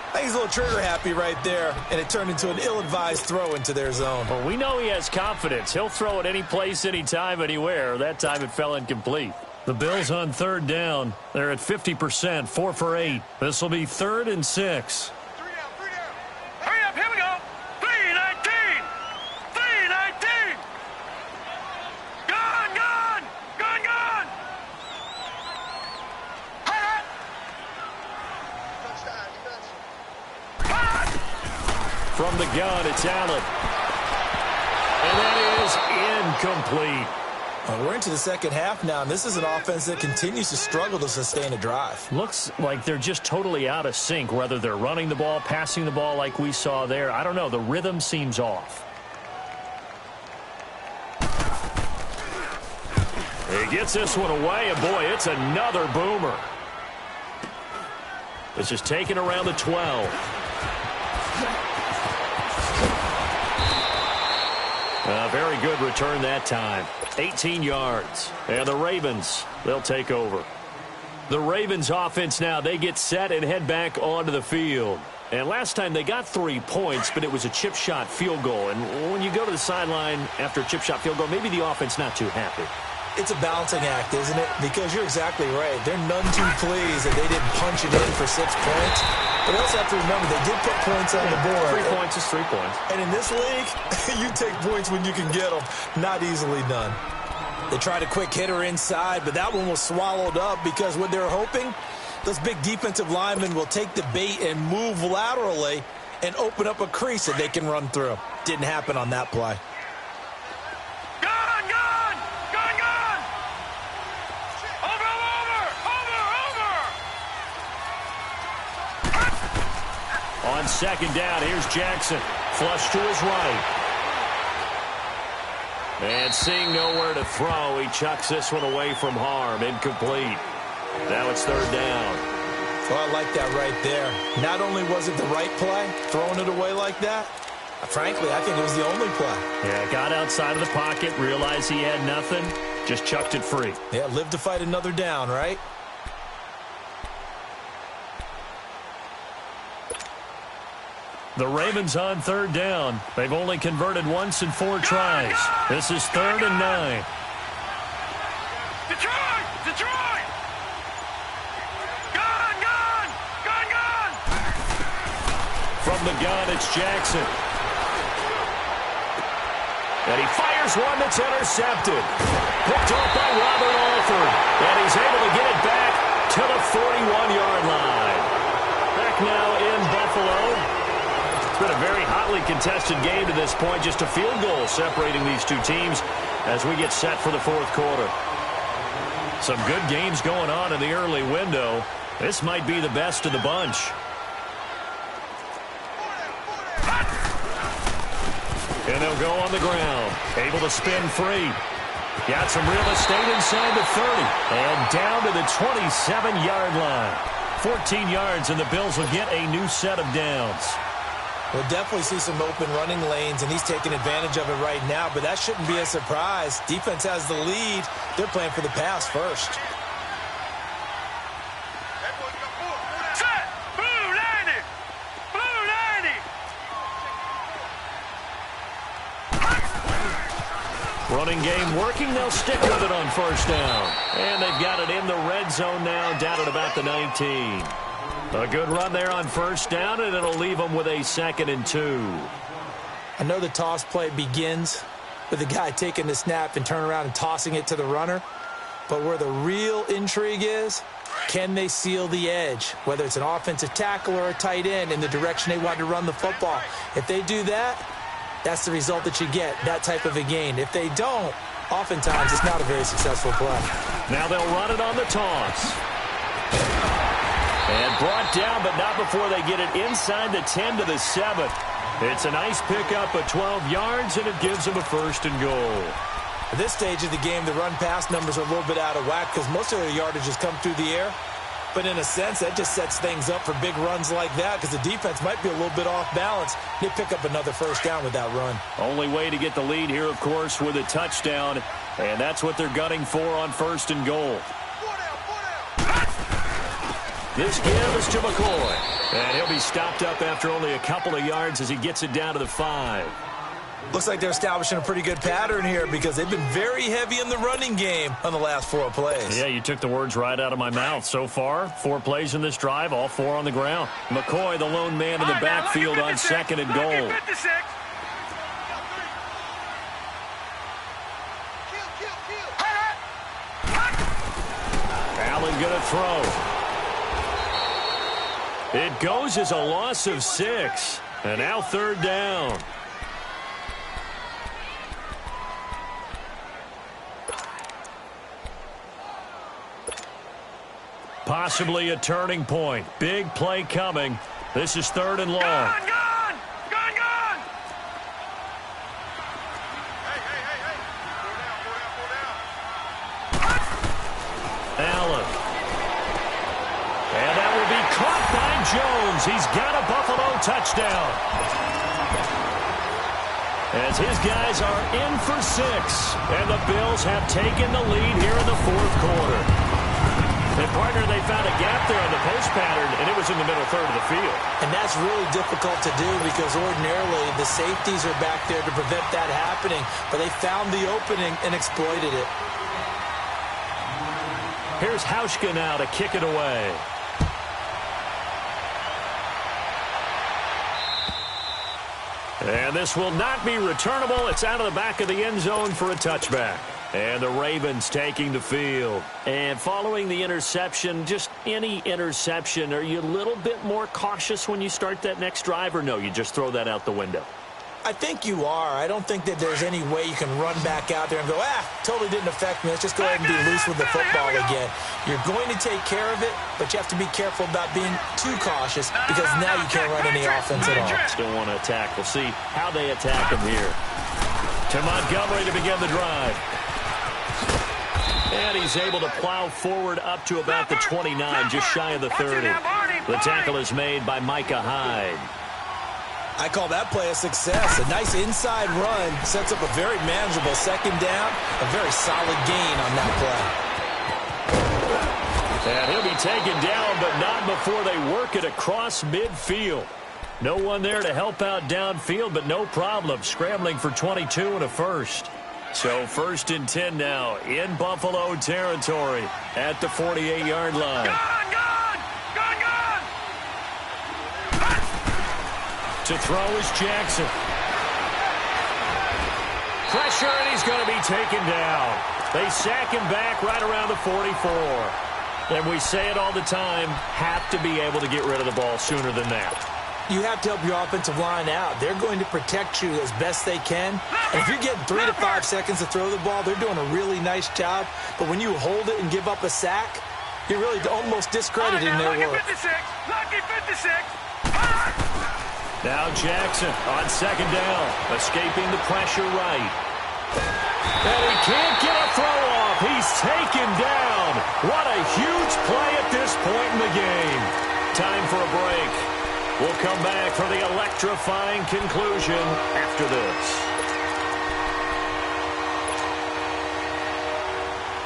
I think he's a little trigger happy right there, and it turned into an ill-advised throw into their zone. Well, we know he has confidence. He'll throw it any place, anytime, anywhere. That time it fell incomplete. The Bills on 3rd down. They're at 50%, 4 for 8. This will be 3rd and 6. Hurry up, here we go. 3-19. 3-19. Gone. From the gun, it's Allen. And that is incomplete. Well, we're into the second half now, and this is an offense that continues to struggle to sustain a drive. Looks like they're just totally out of sync, whether they're running the ball, passing the ball like we saw there. I don't know. The rhythm seems off. He gets this one away, and boy, it's another boomer. This is taken around the 12. A very good return that time. 18 yards. And the Ravens, they'll take over. The Ravens offense now, they get set and head back onto the field. And last time they got 3 points, but it was a chip shot field goal. And when you go to the sideline after a chip shot field goal, maybe the offense not too happy. It's a balancing act, isn't it? Because you're exactly right. They're none too pleased that they didn't punch it in for 6 points. But you also have to remember, they did put points on the board. 3 points is 3 points. And in this league, you take points when you can get them. Not easily done. They tried a quick hitter inside, but that one was swallowed up because what they're hoping, those big defensive linemen will take the bait and move laterally and open up a crease that they can run through. Didn't happen on that play. Gone, gone! Gone, gone! Over, over, over! On second down, here's Jackson. Flush to his right. And seeing nowhere to throw, he chucks this one away from harm. Incomplete. Now it's third down. Well, I like that right there. Not only was it the right play, throwing it away like that, frankly, I think it was the only play. Yeah, got outside of the pocket, realized he had nothing, just chucked it free. Yeah, live to fight another down, right? The Ravens on third down. They've only converted once in 4 tries. This is 3rd and 9. Detroit! Detroit! Gone, gone! Gone, gone! From the gun, it's Jackson. And he fires one that's intercepted. Picked off by Robert Alford. And he's able to get it back to the 41-yard line. Back now in Buffalo. It's been a very hotly contested game to this point. Just a field goal separating these two teams as we get set for the 4th quarter. Some good games going on in the early window. This might be the best of the bunch. And they'll go on the ground. Able to spin free. Got some real estate inside the 30. And down to the 27-yard line. 14 yards, and the Bills will get a new set of downs. We'll definitely see some open running lanes, and he's taking advantage of it right now, but that shouldn't be a surprise. Defense has the lead. They're playing for the pass first. Set! Blue 90! Blue 90! Running game working. They'll stick with it on first down. And they've got it in the red zone now, down at about the 19. A good run there on first down, and it'll leave them with a 2nd and 2. I know the toss play begins with the guy taking the snap and turn around and tossing it to the runner. But where the real intrigue is, can they seal the edge? Whether it's an offensive tackle or a tight end in the direction they want to run the football. If they do that, that's the result that you get, that type of a gain. If they don't, oftentimes it's not a very successful play. Now they'll run it on the toss. And brought down, but not before they get it inside the 10 to the 7. It's a nice pickup of 12 yards, and it gives them a 1st and goal. At this stage of the game, the run-pass numbers are a little bit out of whack because most of their yardage has come through the air. But in a sense, that just sets things up for big runs like that because the defense might be a little bit off balance. They pick up another first down with that run. Only way to get the lead here, of course, with a touchdown. And that's what they're gunning for on 1st and goal. This give is to McCoy. And he'll be stopped up after only a couple of yards as he gets it down to the 5. Looks like they're establishing a pretty good pattern here because they've been very heavy in the running game on the last 4 plays. Yeah, you took the words right out of my mouth. So far, 4 plays in this drive, all 4 on the ground. McCoy, the lone man in the backfield on 2nd and goal. Allen going to throw. It goes as a loss of 6. And now 3rd down. Possibly a turning point. Big play coming. This is 3rd and long. Gone, gone! Gone, gone! Hey, hey, hey, hey! Go down. Allen. And that will be caught by Jones. He's got a Buffalo touchdown. As his guys are in for 6. And the Bills have taken the lead here in the 4th quarter. And, partner, they found a gap there on the post pattern, and it was in the middle third of the field. And that's really difficult to do because ordinarily the safeties are back there to prevent that happening. But they found the opening and exploited it. Here's Hauschka now to kick it away. And this will not be returnable. It's out of the back of the end zone for a touchback. And the Ravens taking the field. And following the interception, just any interception, are you a little bit more cautious when you start that next drive, or no, you just throw that out the window? I think you are. I don't think that there's any way you can run back out there and go, totally didn't affect me. Let's just go ahead and be loose with the football again. You're going to take care of it, but you have to be careful about being too cautious because now you can't run any offense at all. Still want to attack. We'll see how they attack him here. To Montgomery to begin the drive. And he's able to plow forward up to about the 29, just shy of the 30. The tackle is made by Micah Hyde. I call that play a success. A nice inside run sets up a very manageable second down. A very solid gain on that play. And he'll be taken down, but not before they work it across midfield. No one there to help out downfield, but no problem. Scrambling for 22 and a first. So 1st and 10 now in Buffalo territory at the 48-yard line. To throw is Jackson. Pressure, and he's going to be taken down. They sack him back right around the 44. And we say it all the time, have to be able to get rid of the ball sooner than that. You have to help your offensive line out. They're going to protect you as best they can. And if you're getting 3 to 5 seconds to throw the ball, they're doing a really nice job. But when you hold it and give up a sack, you're really almost discrediting their work. Lucky 56. Now Jackson on second down, escaping the pressure right. And he can't get a throw off. He's taken down. What a huge play at this point in the game. Time for a break. We'll come back for the electrifying conclusion after this.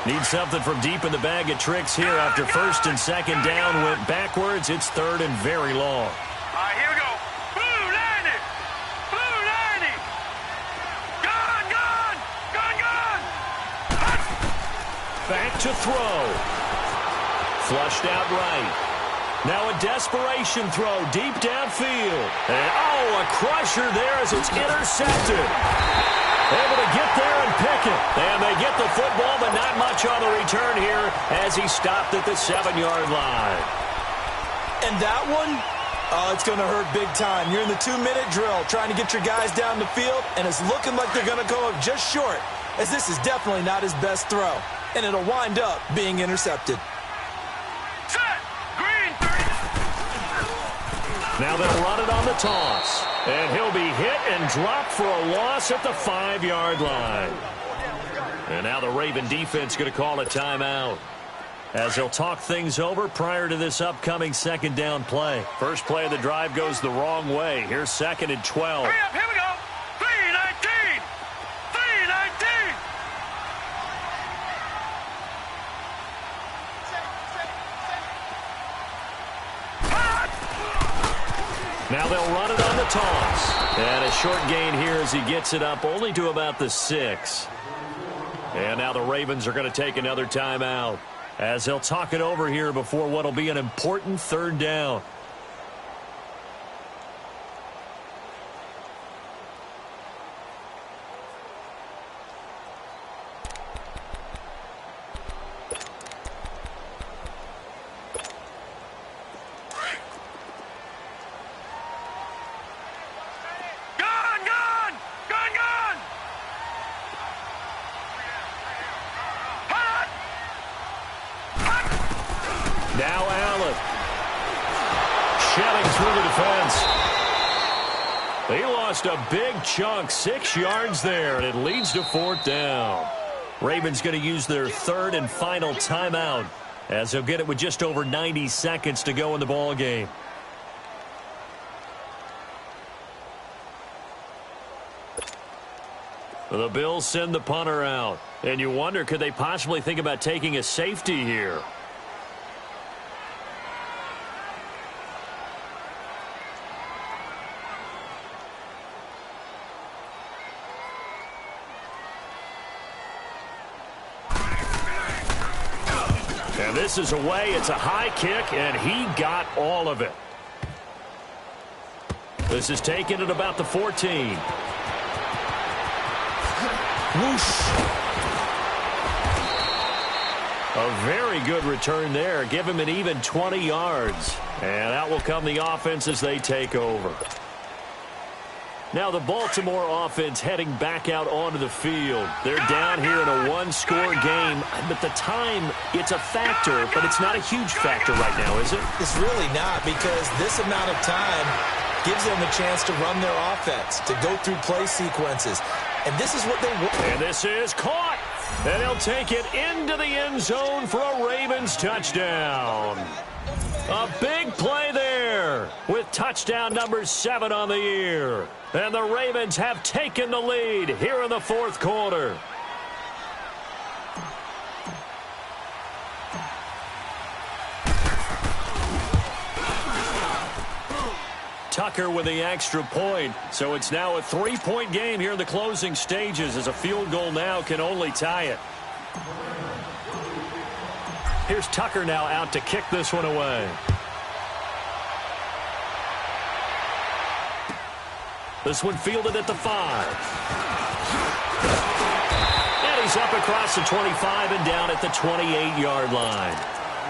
Need something from deep in the bag of tricks here after 1st and 2nd down went backwards. It's 3rd and very long. All right, here we go. Blue 90. Blue 90. Gun. Back to throw. Flushed out right. Now a desperation throw deep downfield. And, a crusher there as it's intercepted. Able to get there and pick it. And they get the football, but not much on the return here as he stopped at the 7-yard line. And that one, it's going to hurt big time. You're in the 2-minute drill trying to get your guys down the field, and it's looking like they're going to go up just short, as this is definitely not his best throw. And it'll wind up being intercepted. Now they'll run it on the toss. And he'll be hit and dropped for a loss at the 5-yard line. And now the Raven defense going to call a timeout as they'll talk things over prior to this upcoming 2nd down play. First play of the drive goes the wrong way. Here's 2nd and 12. Hurry up, here we go. 3-19. 3-19. Now they'll run it on the toss. And a short gain here as he gets it up only to about the 6. And now the Ravens are going to take another timeout as they'll talk it over here before what will be an important 3rd down. Now Allen. Shelling through the defense. He lost a big chunk, 6 yards there, and it leads to 4th down. Ravens going to use their 3rd and final timeout as they'll get it with just over 90 seconds to go in the ball game. The Bills send the punter out, and you wonder, could they possibly think about taking a safety here? And this is away. It's a high kick, and he got all of it. This is taken at about the 14. Whoosh. A very good return there. Give him an even 20 yards. And out will come the offense as they take over. Now the Baltimore offense heading back out onto the field. They're down here in a one-score game. But the time, it's a factor, but it's not a huge factor right now, is it? It's really not, because this amount of time gives them a chance to run their offense, to go through play sequences. And this is what they want. And this is caught. And he'll take it into the end zone for a Ravens touchdown. A big play there with touchdown number 7 on the year. And the Ravens have taken the lead here in the fourth quarter. Tucker with the extra point. So it's now a 3-point game here in the closing stages, as a field goal now can only tie it. Here's Tucker now out to kick this one away. This one fielded at the 5. And he's up across the 25 and down at the 28-yard line.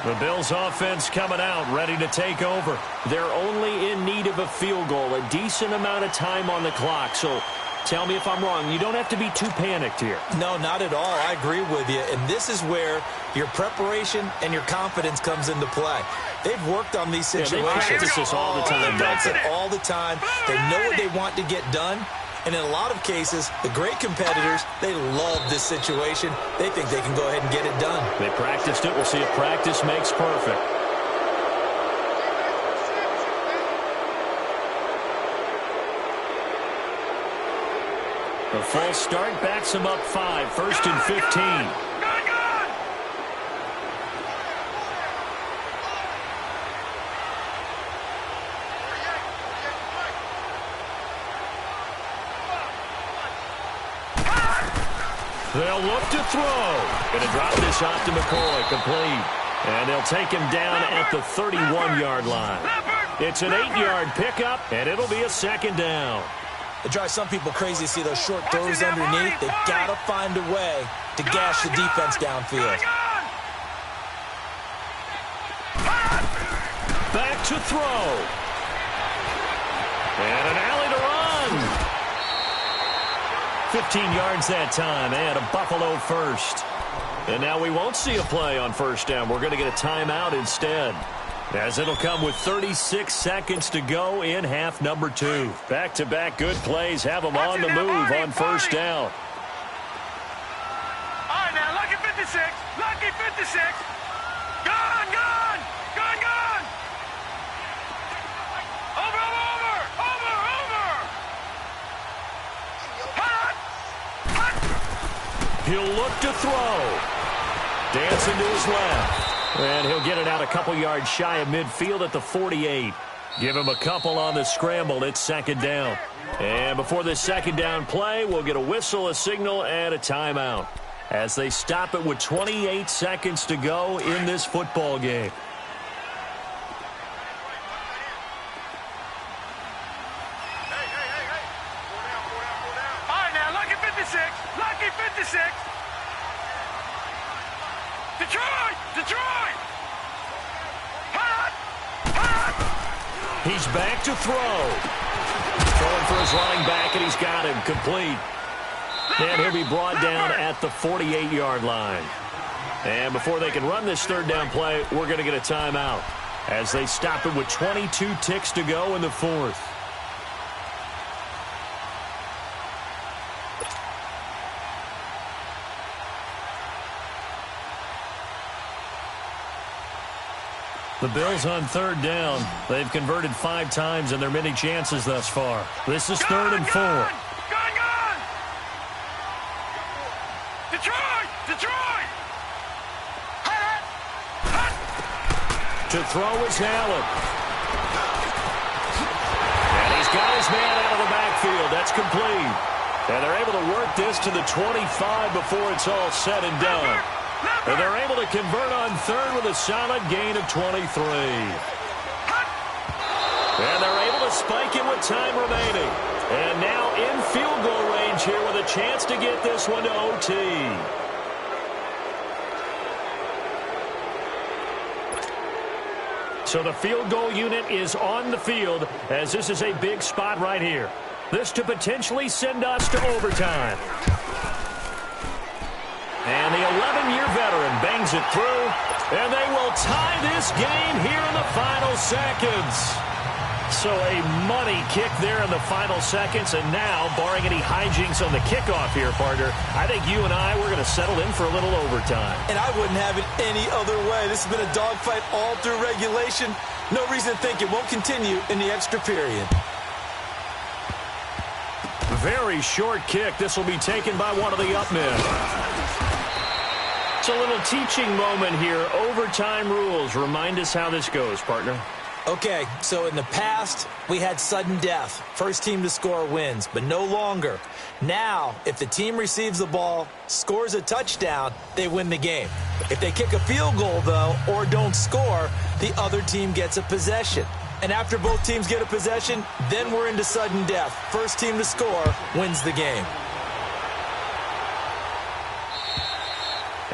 The Bills offense coming out, ready to take over. They're only in need of a field goal, a decent amount of time on the clock. So tell me if I'm wrong. You don't have to be too panicked here. No, not at all. I agree with you. And this is where your preparation and your confidence comes into play. They've worked on these situations. Yeah, they practice this all the time. That's it all the time. They know what they want to get done. And in a lot of cases, the great competitors, they love this situation. They think they can go ahead and get it done. They practiced it. We'll see if practice makes perfect. The false start backs him up 5, 1st and 15. They'll look to throw. Going to drop this off to McCoy, complete. And they'll take him down at the 31-yard line. It's an 8-yard pickup, and it'll be a 2nd down. It drives some people crazy to see those short throws underneath. They've got to find a way to gash the defense downfield. Back to throw. And an alley to run. 15 yards that time, and a Buffalo first. And now we won't see a play on 1st down. We're going to get a timeout instead, as it'll come with 36 seconds to go in half number 2. Back-to-back good plays have them on the move on 1st down. All right, now, lucky 56. Lucky 56. Gone, gone. Gone, gone. Over, over, over, over. Hot. Hot. He'll look to throw. Dancing to his left. And he'll get it out a couple yards shy of midfield at the 48. Give him a couple on the scramble. It's 2nd down. And before this 2nd down play, we'll get a whistle, a signal, and a timeout, as they stop it with 28 seconds to go in this football game. All right, now, lucky 56. Lucky 56. Detroit! Detroit! Hot! Hot! He's back to throw. Throwing for his running back, and he's got him complete. And he'll be brought down at the 48-yard line. And before they can run this 3rd down play, we're going to get a timeout, as they stop it with 22 ticks to go in the 4th. The Bills on 3rd down. They've converted 5 times in their many chances thus far. This is 3rd and 4. Gone, gone! Detroit! Detroit! Hot! Hot! To throw is Allen. And he's got his man out of the backfield. That's complete. And they're able to work this to the 25 before it's all said and done. And they're able to convert on third with a solid gain of 23. And they're able to spike it with time remaining. And now in field goal range here with a chance to get this one to OT. So the field goal unit is on the field as this is a big spot right here. This to potentially send us to overtime. And the 11-year veteran bangs it through, and they will tie this game here in the final seconds. So a money kick there in the final seconds, and now, barring any hijinks on the kickoff here, partner, I think you and I, we're going to settle in for a little overtime. And I wouldn't have it any other way. This has been a dogfight all through regulation. No reason to think it won't continue in the extra period. Very short kick. This will be taken by one of the up men. It's a little teaching moment here. Overtime rules. Remind us how this goes, partner. Okay, so in the past, we had sudden death. First team to score wins, but no longer. Now, if the team receives the ball, scores a touchdown, they win the game. If they kick a field goal, though, or don't score, the other team gets a possession. And after both teams get a possession, then we're into sudden death. First team to score wins the game.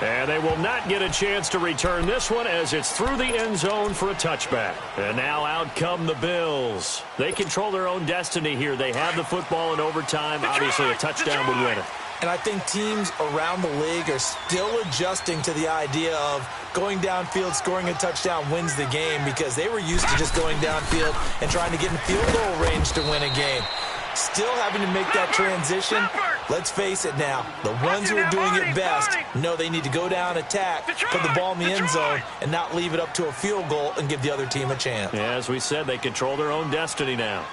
And they will not get a chance to return this one as it's through the end zone for a touchback. And now out come the Bills. They control their own destiny here. They have the football in overtime. Obviously, a touchdown would win it. And I think teams around the league are still adjusting to the idea of going downfield, scoring a touchdown wins the game, because they were used to just going downfield and trying to get in field goal range to win a game. Still having to make that transition. Let's face it now, the ones who are doing it best know they need to go down, attack, put the ball in the end zone, and not leave it up to a field goal and give the other team a chance. Yeah, as we said, they control their own destiny now.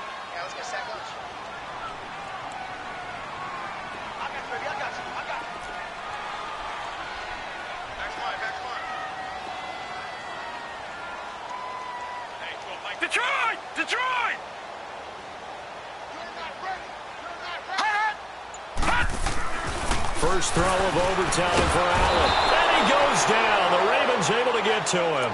Detroit! Detroit! First throw of overtime for Allen. And he goes down. The Ravens able to get to him.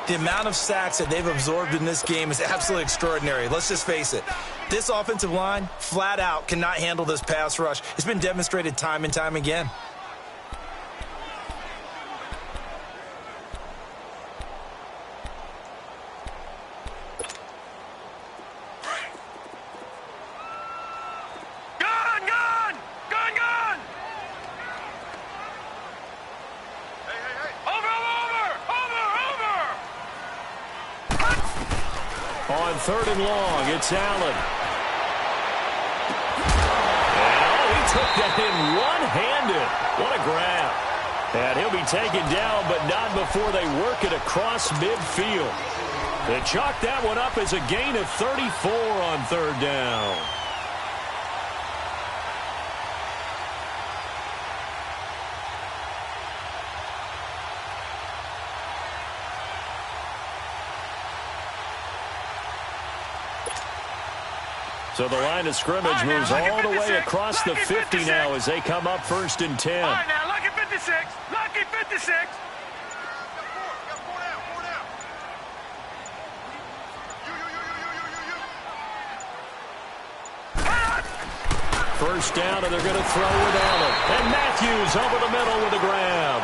The amount of sacks that they've absorbed in this game is absolutely extraordinary. Let's just face it. This offensive line, flat out, cannot handle this pass rush. It's been demonstrated time and time again. Third and long, it's Allen. And he took that in one-handed. What a grab. And he'll be taken down, but not before they work it across midfield. They chalk that one up as a gain of 34 on third down. So the line of scrimmage moves all the way across the 50 now as they come up first and 10. All right, now, lucky 56. Lucky 56. First down, and they're going to throw with Allen. And Matthews over the middle with a grab.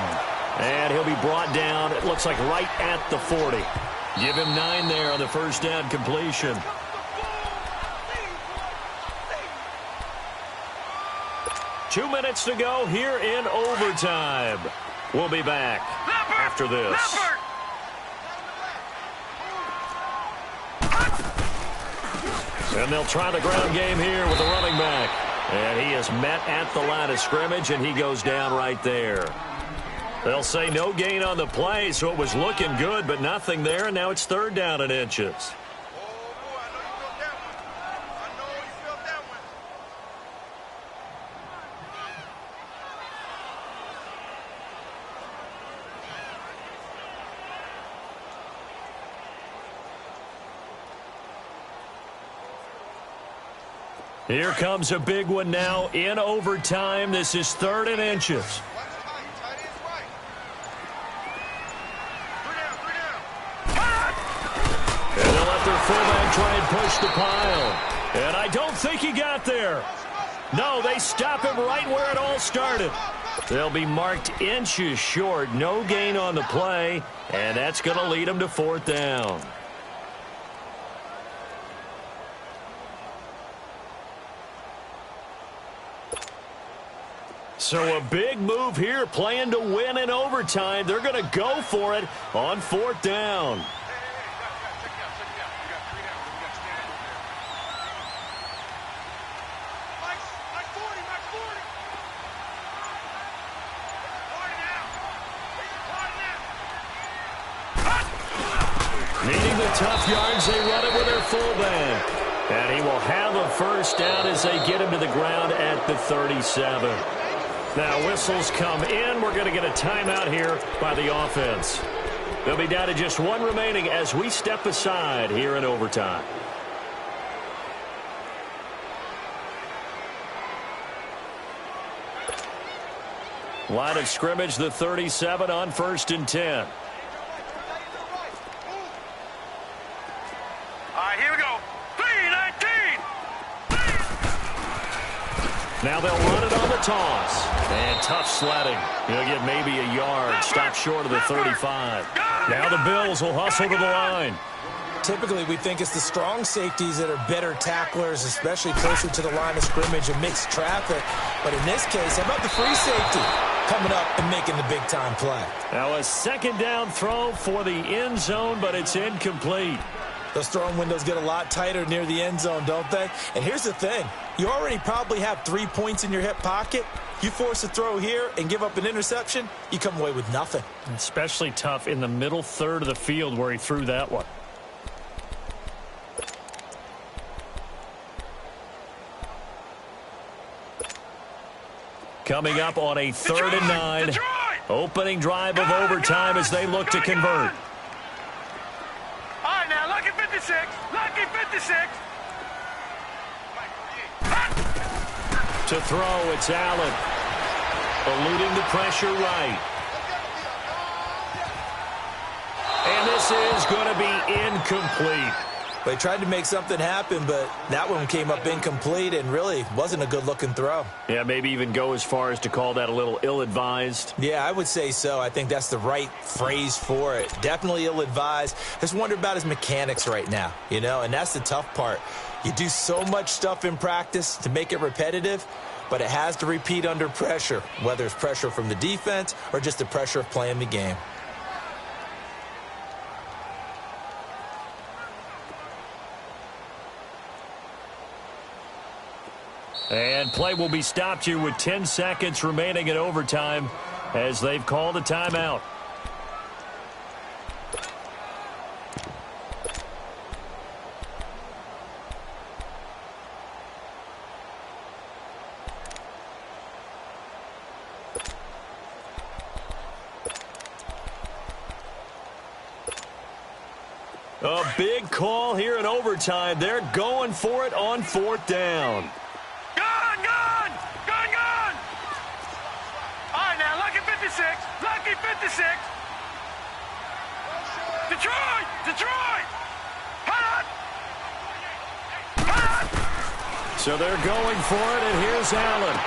And he'll be brought down, it looks like right at the 40. Give him 9 there on the first down completion. Two minutes to go here in overtime. We'll be back after this. And they'll try the ground game here with the running back. And he is met at the line of scrimmage, and he goes down right there. They'll say no gain on the play, so it was looking good, but nothing there, and now it's third down and inches. Here comes a big one now in overtime. This is third and inches. off their fullback, try and push the pile. And I don't think he got there. No, they stop him right where it all started. They'll be marked inches short. No gain on the play, and that's going to lead them to 4th down. So a big move here, playing to win in overtime. They're going to go for it on 4th down. Needing the tough yards, they run it with their fullback. And he will have a first down as they get him to the ground at the 37. Now whistles come in. We're going to get a timeout here by the offense. They'll be down to just one remaining as we step aside here in overtime. Line of scrimmage, the 37 on 1st and 10. All right, here we go. 3-19. Now they'll run it on the toss. And tough sledding. He'll get maybe a yard. Stop short of the 35. Now the Bills will hustle to the line. Typically, we think it's the strong safeties that are better tacklers, especially closer to the line of scrimmage amidst traffic. But in this case, how about the free safety coming up and making the big-time play? Now a 2nd down throw for the end zone, but it's incomplete. Those throwing windows get a lot tighter near the end zone, don't they? And here's the thing. You already probably have 3 points in your hip pocket. You force a throw here and give up an interception, you come away with nothing. Especially tough in the middle third of the field where he threw that one. Coming up on a 3rd and 9. Detroit! Opening drive of overtime as they look to convert. All right, now, lucky 56. Lucky 56. To throw, it's Allen. Eluding the pressure right. And this is going to be incomplete. They tried to make something happen, but that one came up incomplete and really wasn't a good-looking throw. Yeah, maybe even go as far as to call that a little ill-advised. Yeah, I would say so. I think that's the right phrase for it. Definitely ill-advised. Just wonder about his mechanics right now, you know, and that's the tough part. You do so much stuff in practice to make it repetitive, but it has to repeat under pressure, whether it's pressure from the defense or just the pressure of playing the game. And play will be stopped here with 10 seconds remaining in overtime as they've called a timeout. A big call here in overtime. They're going for it on 4th down. Gun! All right, now, lucky 56. Lucky 56. Detroit! Hot! So they're going for it, and here's Allen.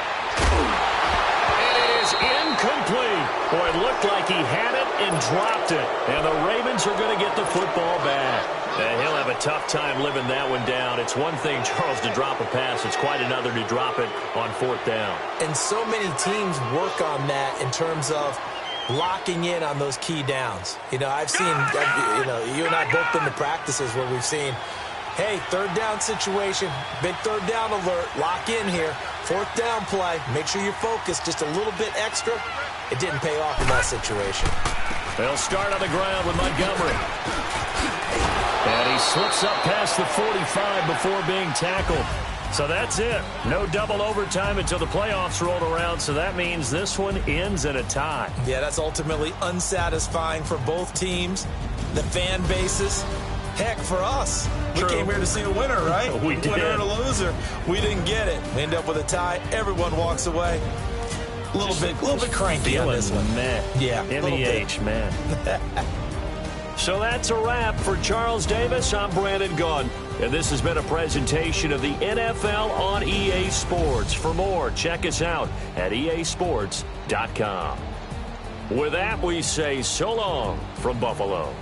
It is incomplete. Boy, it looked like he had it and dropped it. And the Ravens are going to get the football back. And he'll have a tough time living that one down. It's one thing, Charles, to drop a pass. It's quite another to drop it on 4th down. And so many teams work on that in terms of locking in on those key downs. You know, I've seen, you and I both been to practices where we've seen, hey, 3rd down situation, big 3rd down alert, lock in here. 4th down play, make sure you're focused just a little bit extra. It didn't pay off in that situation. They'll start on the ground with Montgomery. And he slips up past the 45 before being tackled. So that's it. No double overtime until the playoffs rolled around, so that means this one ends in a tie. Yeah, that's ultimately unsatisfying for both teams, the fan bases. Heck, for us, we came here to see a winner, right? We did. Winner and a loser. We didn't get it. We end up with a tie. Everyone walks away. A little bit cranky on this one. Man. Yeah. MEH, man. So that's a wrap. For Charles Davis, I'm Brandon Gunn. And this has been a presentation of the NFL on EA Sports. For more, check us out at easports.com. With that, we say so long from Buffalo.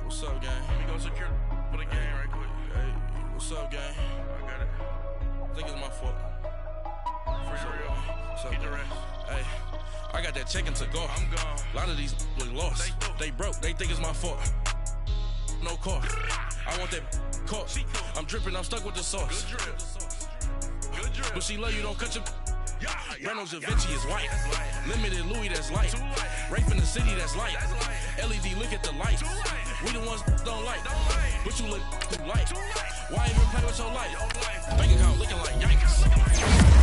What's up, gang? Let me go secure for the game right quick. Hey, what's up, gang? I got it. I think it's my fault. Free real. What's up, keep the rest. Hey, I got that chicken to go. I'm gone. A lot of these look lost. They broke. They think it's my fault. No cost. I want that caught. I'm dripping. I'm stuck with the sauce. Good drip. Good drip. But she love you. Don't cut your. Reynolds Da Vinci is white. Limited Louis, that's light. Rape in the city, that's light. LED, look at the light. We the ones don't like. But you look too light. Why even play with your light? Bank account looking like yikes.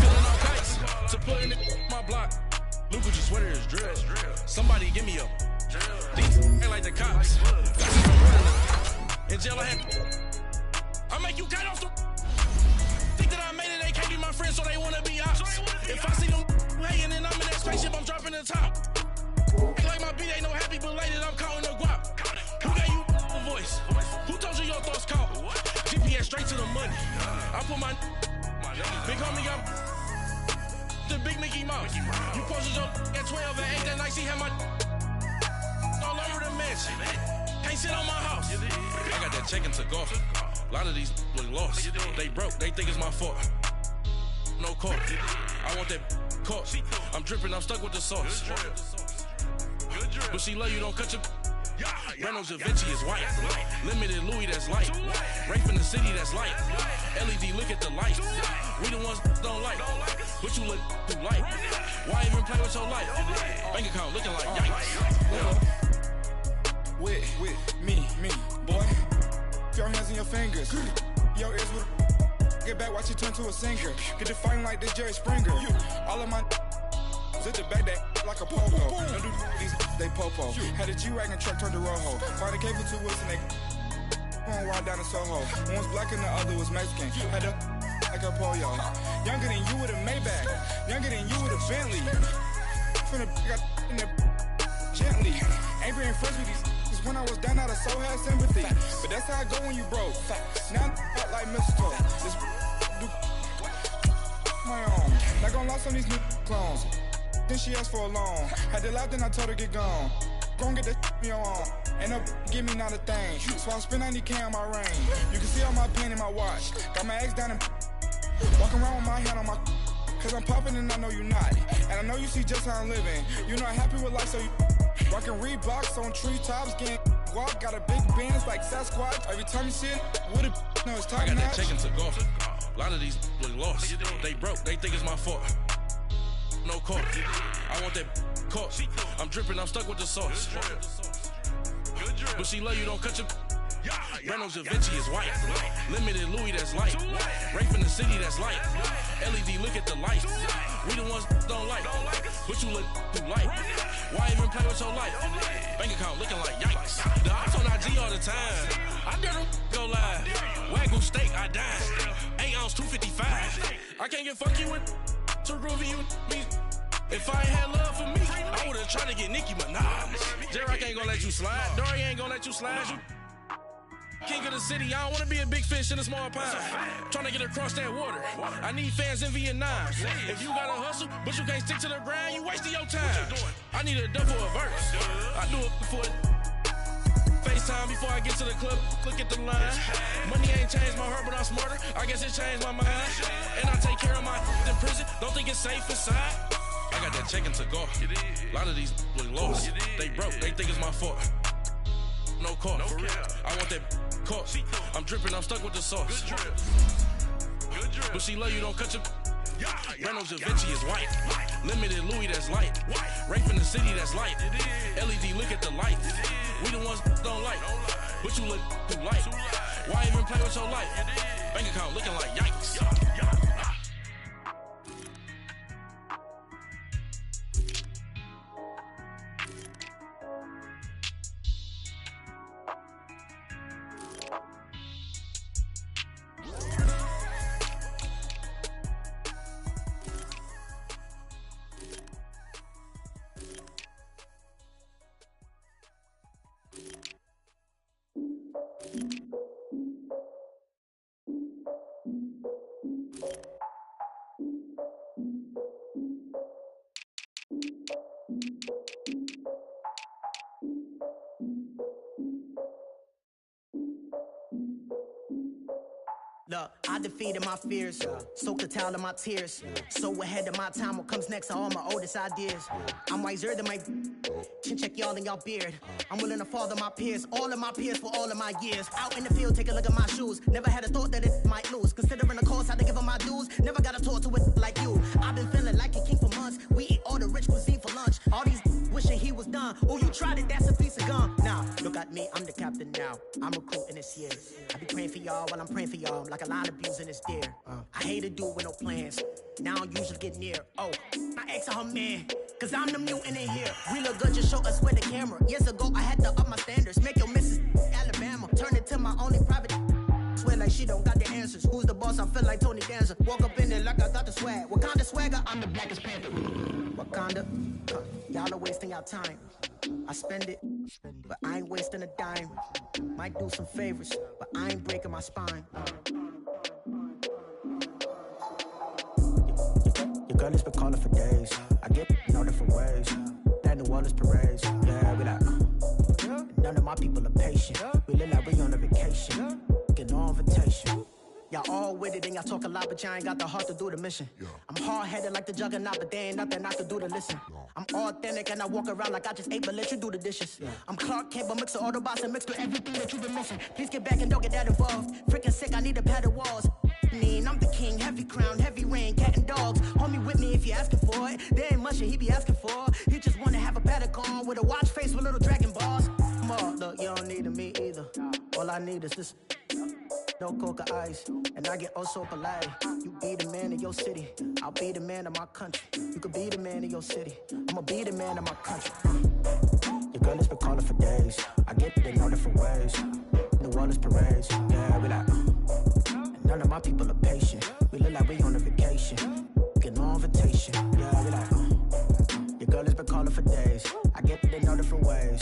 Feeling all kites. To put in my block. Look what your sweater is drill. Somebody give me a. These ain't like the cops. In jail I had. I make you cut off the. Think that I made it, they can't be my friends, so they wanna be ops. If I see them hanging and I'm in that spaceship, I'm dropping the top. Act like my beat ain't no happy belated, I'm counting the guap. Who gave you a voice? Who told you your thoughts count? GPS straight to the money. I put my big homie up the big Mickey Mouse. You posted your at 12 and 8 that night, she had my all over the mansion. Can't sit on my house. I got that chicken to go. A lot of these look lost. They broke, they think it's my fault. No cost. I want that caught. I'm dripping, I'm stuck with the sauce. But she love you, don't cut your. Reynolds Da Vinci is white. Limited Louis, that's light. Rape in the city, that's light. LED, look at the light. We the ones don't like. But you look too light. Why even play with your life? Bank account looking like yikes. With me, boy. Your hands in your fingers. Your ears with get back, watch you turn to a singer. Get to fighting like this Jerry Springer. All of my zip the back that like a popo. Don't do these, they popo. Had a G-Wagon truck turned to Rojo. Find a cable 2 wheels and they going ride down to Soho. One was black and the other was Mexican. Had a like a pollo. Younger than you with a Maybach. Younger than you with a Bentley. From the got in the gently. Ain't being friends with these. When I was down, I so had sympathy. But that's how I go when you broke. Now I'm out like mistletoe. This do my own. Not gonna lost on these new clones. Then she asked for a loan. Had to laugh, then I told her get gone. Gon' get that me on. Ain't no give me not a thing. So I spend 90K on my ring. You can see all my pain in my watch. Got my ex down and walking around with my hand on my. Cause I'm popping and I know you not. And I know you see just how I'm living. You're not happy with life, so you. Rockin' Reeboks on treetops, getting guap, got a big Benz like Sasquatch. Every time you see it, with a no, it's top I got notch. that chicken to go. A lot of these look lost. They broke, they think it's my fault. no court. I want that court. I'm dripping, I'm stuck with the sauce. But she love you, don't cut your. Reynolds Da Vinci is white. Limited Louis, that's light. Rape in the city, that's light. LED, look at the lights. We the ones don't like. But you look too light. Why even play with your life? Bank account looking like yikes. The ops on IG all the time. I dare them go live. Wagyu steak, I died. 8 ounce, 255. I can't get funky with too groovy you me. If I ain't had love for me, I would've tried to get Nicki Minaj. J-Rock ain't gonna let you slide. Dory ain't gonna let you slide. You king of the city, I don't wanna be a big fish in a small pond. Trying to get across that water. I need fans in Vietnam. If you gotta hustle, but you can't stick to the grind, you wasting your time. I need a double a verse. I do it for FaceTime before I get to the club. Look at the line. Money ain't changed my heart, but I'm smarter. I guess it changed my mind. And I take care of my in prison. Don't think it's safe inside. I got that check to go. A lot of these look lost. They broke, they think it's my fault. No court. I want that court. I'm dripping, I'm stuck with the sauce. But she love you, don't cut your. Reynolds Da Vinci is white. Limited Louis, that's light. Rape in the city, that's light. LED, look at the lights. We the ones don't like. But you look too light. Why even play with your life? Bank account looking like yikes. Look, I defeated my fears, soaked the towel of my tears. So ahead of my time, what comes next are all my oldest ideas. I'm wiser than my chin check y'all in y'all beard. I'm willing to father my peers, all of my peers for all of my years. Out in the field, take a look at my shoes. Never had a thought that it might lose. Considering the cost, I had to give them my dues. Never got a talk to it like you. I've been feeling like a king for months. We eat all the rich cuisine for lunch. All these wishing he was done. Oh, you tried it, that's a piece of gum. Now, look at me, I'm the captain now. I'm recruiting this year. I be praying for y'all while I'm praying for y'all. Like a line abusing this deer. I hate a dude with no plans. Now I usually get near. Oh, my ex on her man. Cause I'm the mutant in here. We look good, just show us where the camera. Years ago, I had to up my standards. Make your missus Alabama. Turn it to my only private. Swear like she don't got the answers. Who's the boss? I feel like Tony Danza. Walk up in there like I got the swag. What kind of swagger? I'm the blackest panther. Wakanda. Y'all are wasting our time. I spend it, but I ain't wasting a dime. Might do some favors, but I ain't breaking my spine. Your girl has been calling for days. I get in all different ways. That New Orleans parades. Yeah, we like, none of my people are patient. We live like we on a vacation. Get no invitation. Y'all all with it and y'all talk a lot, but y'all ain't got the heart to do the mission. I'm hard-headed like the juggernaut, but there ain't nothing I can do to listen. I'm authentic and I walk around like I just ate, but let you do the dishes. I'm Clark Kent, but mix the Autobots and mix with everything that you've been missing. Please get back and don't get that involved. Freaking sick, I need a pad of walls. I'm the king, heavy crown, heavy rain, cat and dogs. Homie with me if you're asking for it. There ain't much that he be asking for. He just wanna have a paddock on with a watch face with little dragon balls. Look, you don't need me either. All I need is this. No coca ice, and I get oh so polite. You be the man of your city, I'll be the man of my country. You could be the man of your city, I'ma be the man of my country. Your girl has been calling for days. I get it in all different ways. New Orleans parades, yeah, we like. None of my people are patient. We look like we on a vacation. Get no invitation, yeah, we like. Your girl has been calling for days. I get it in all different ways.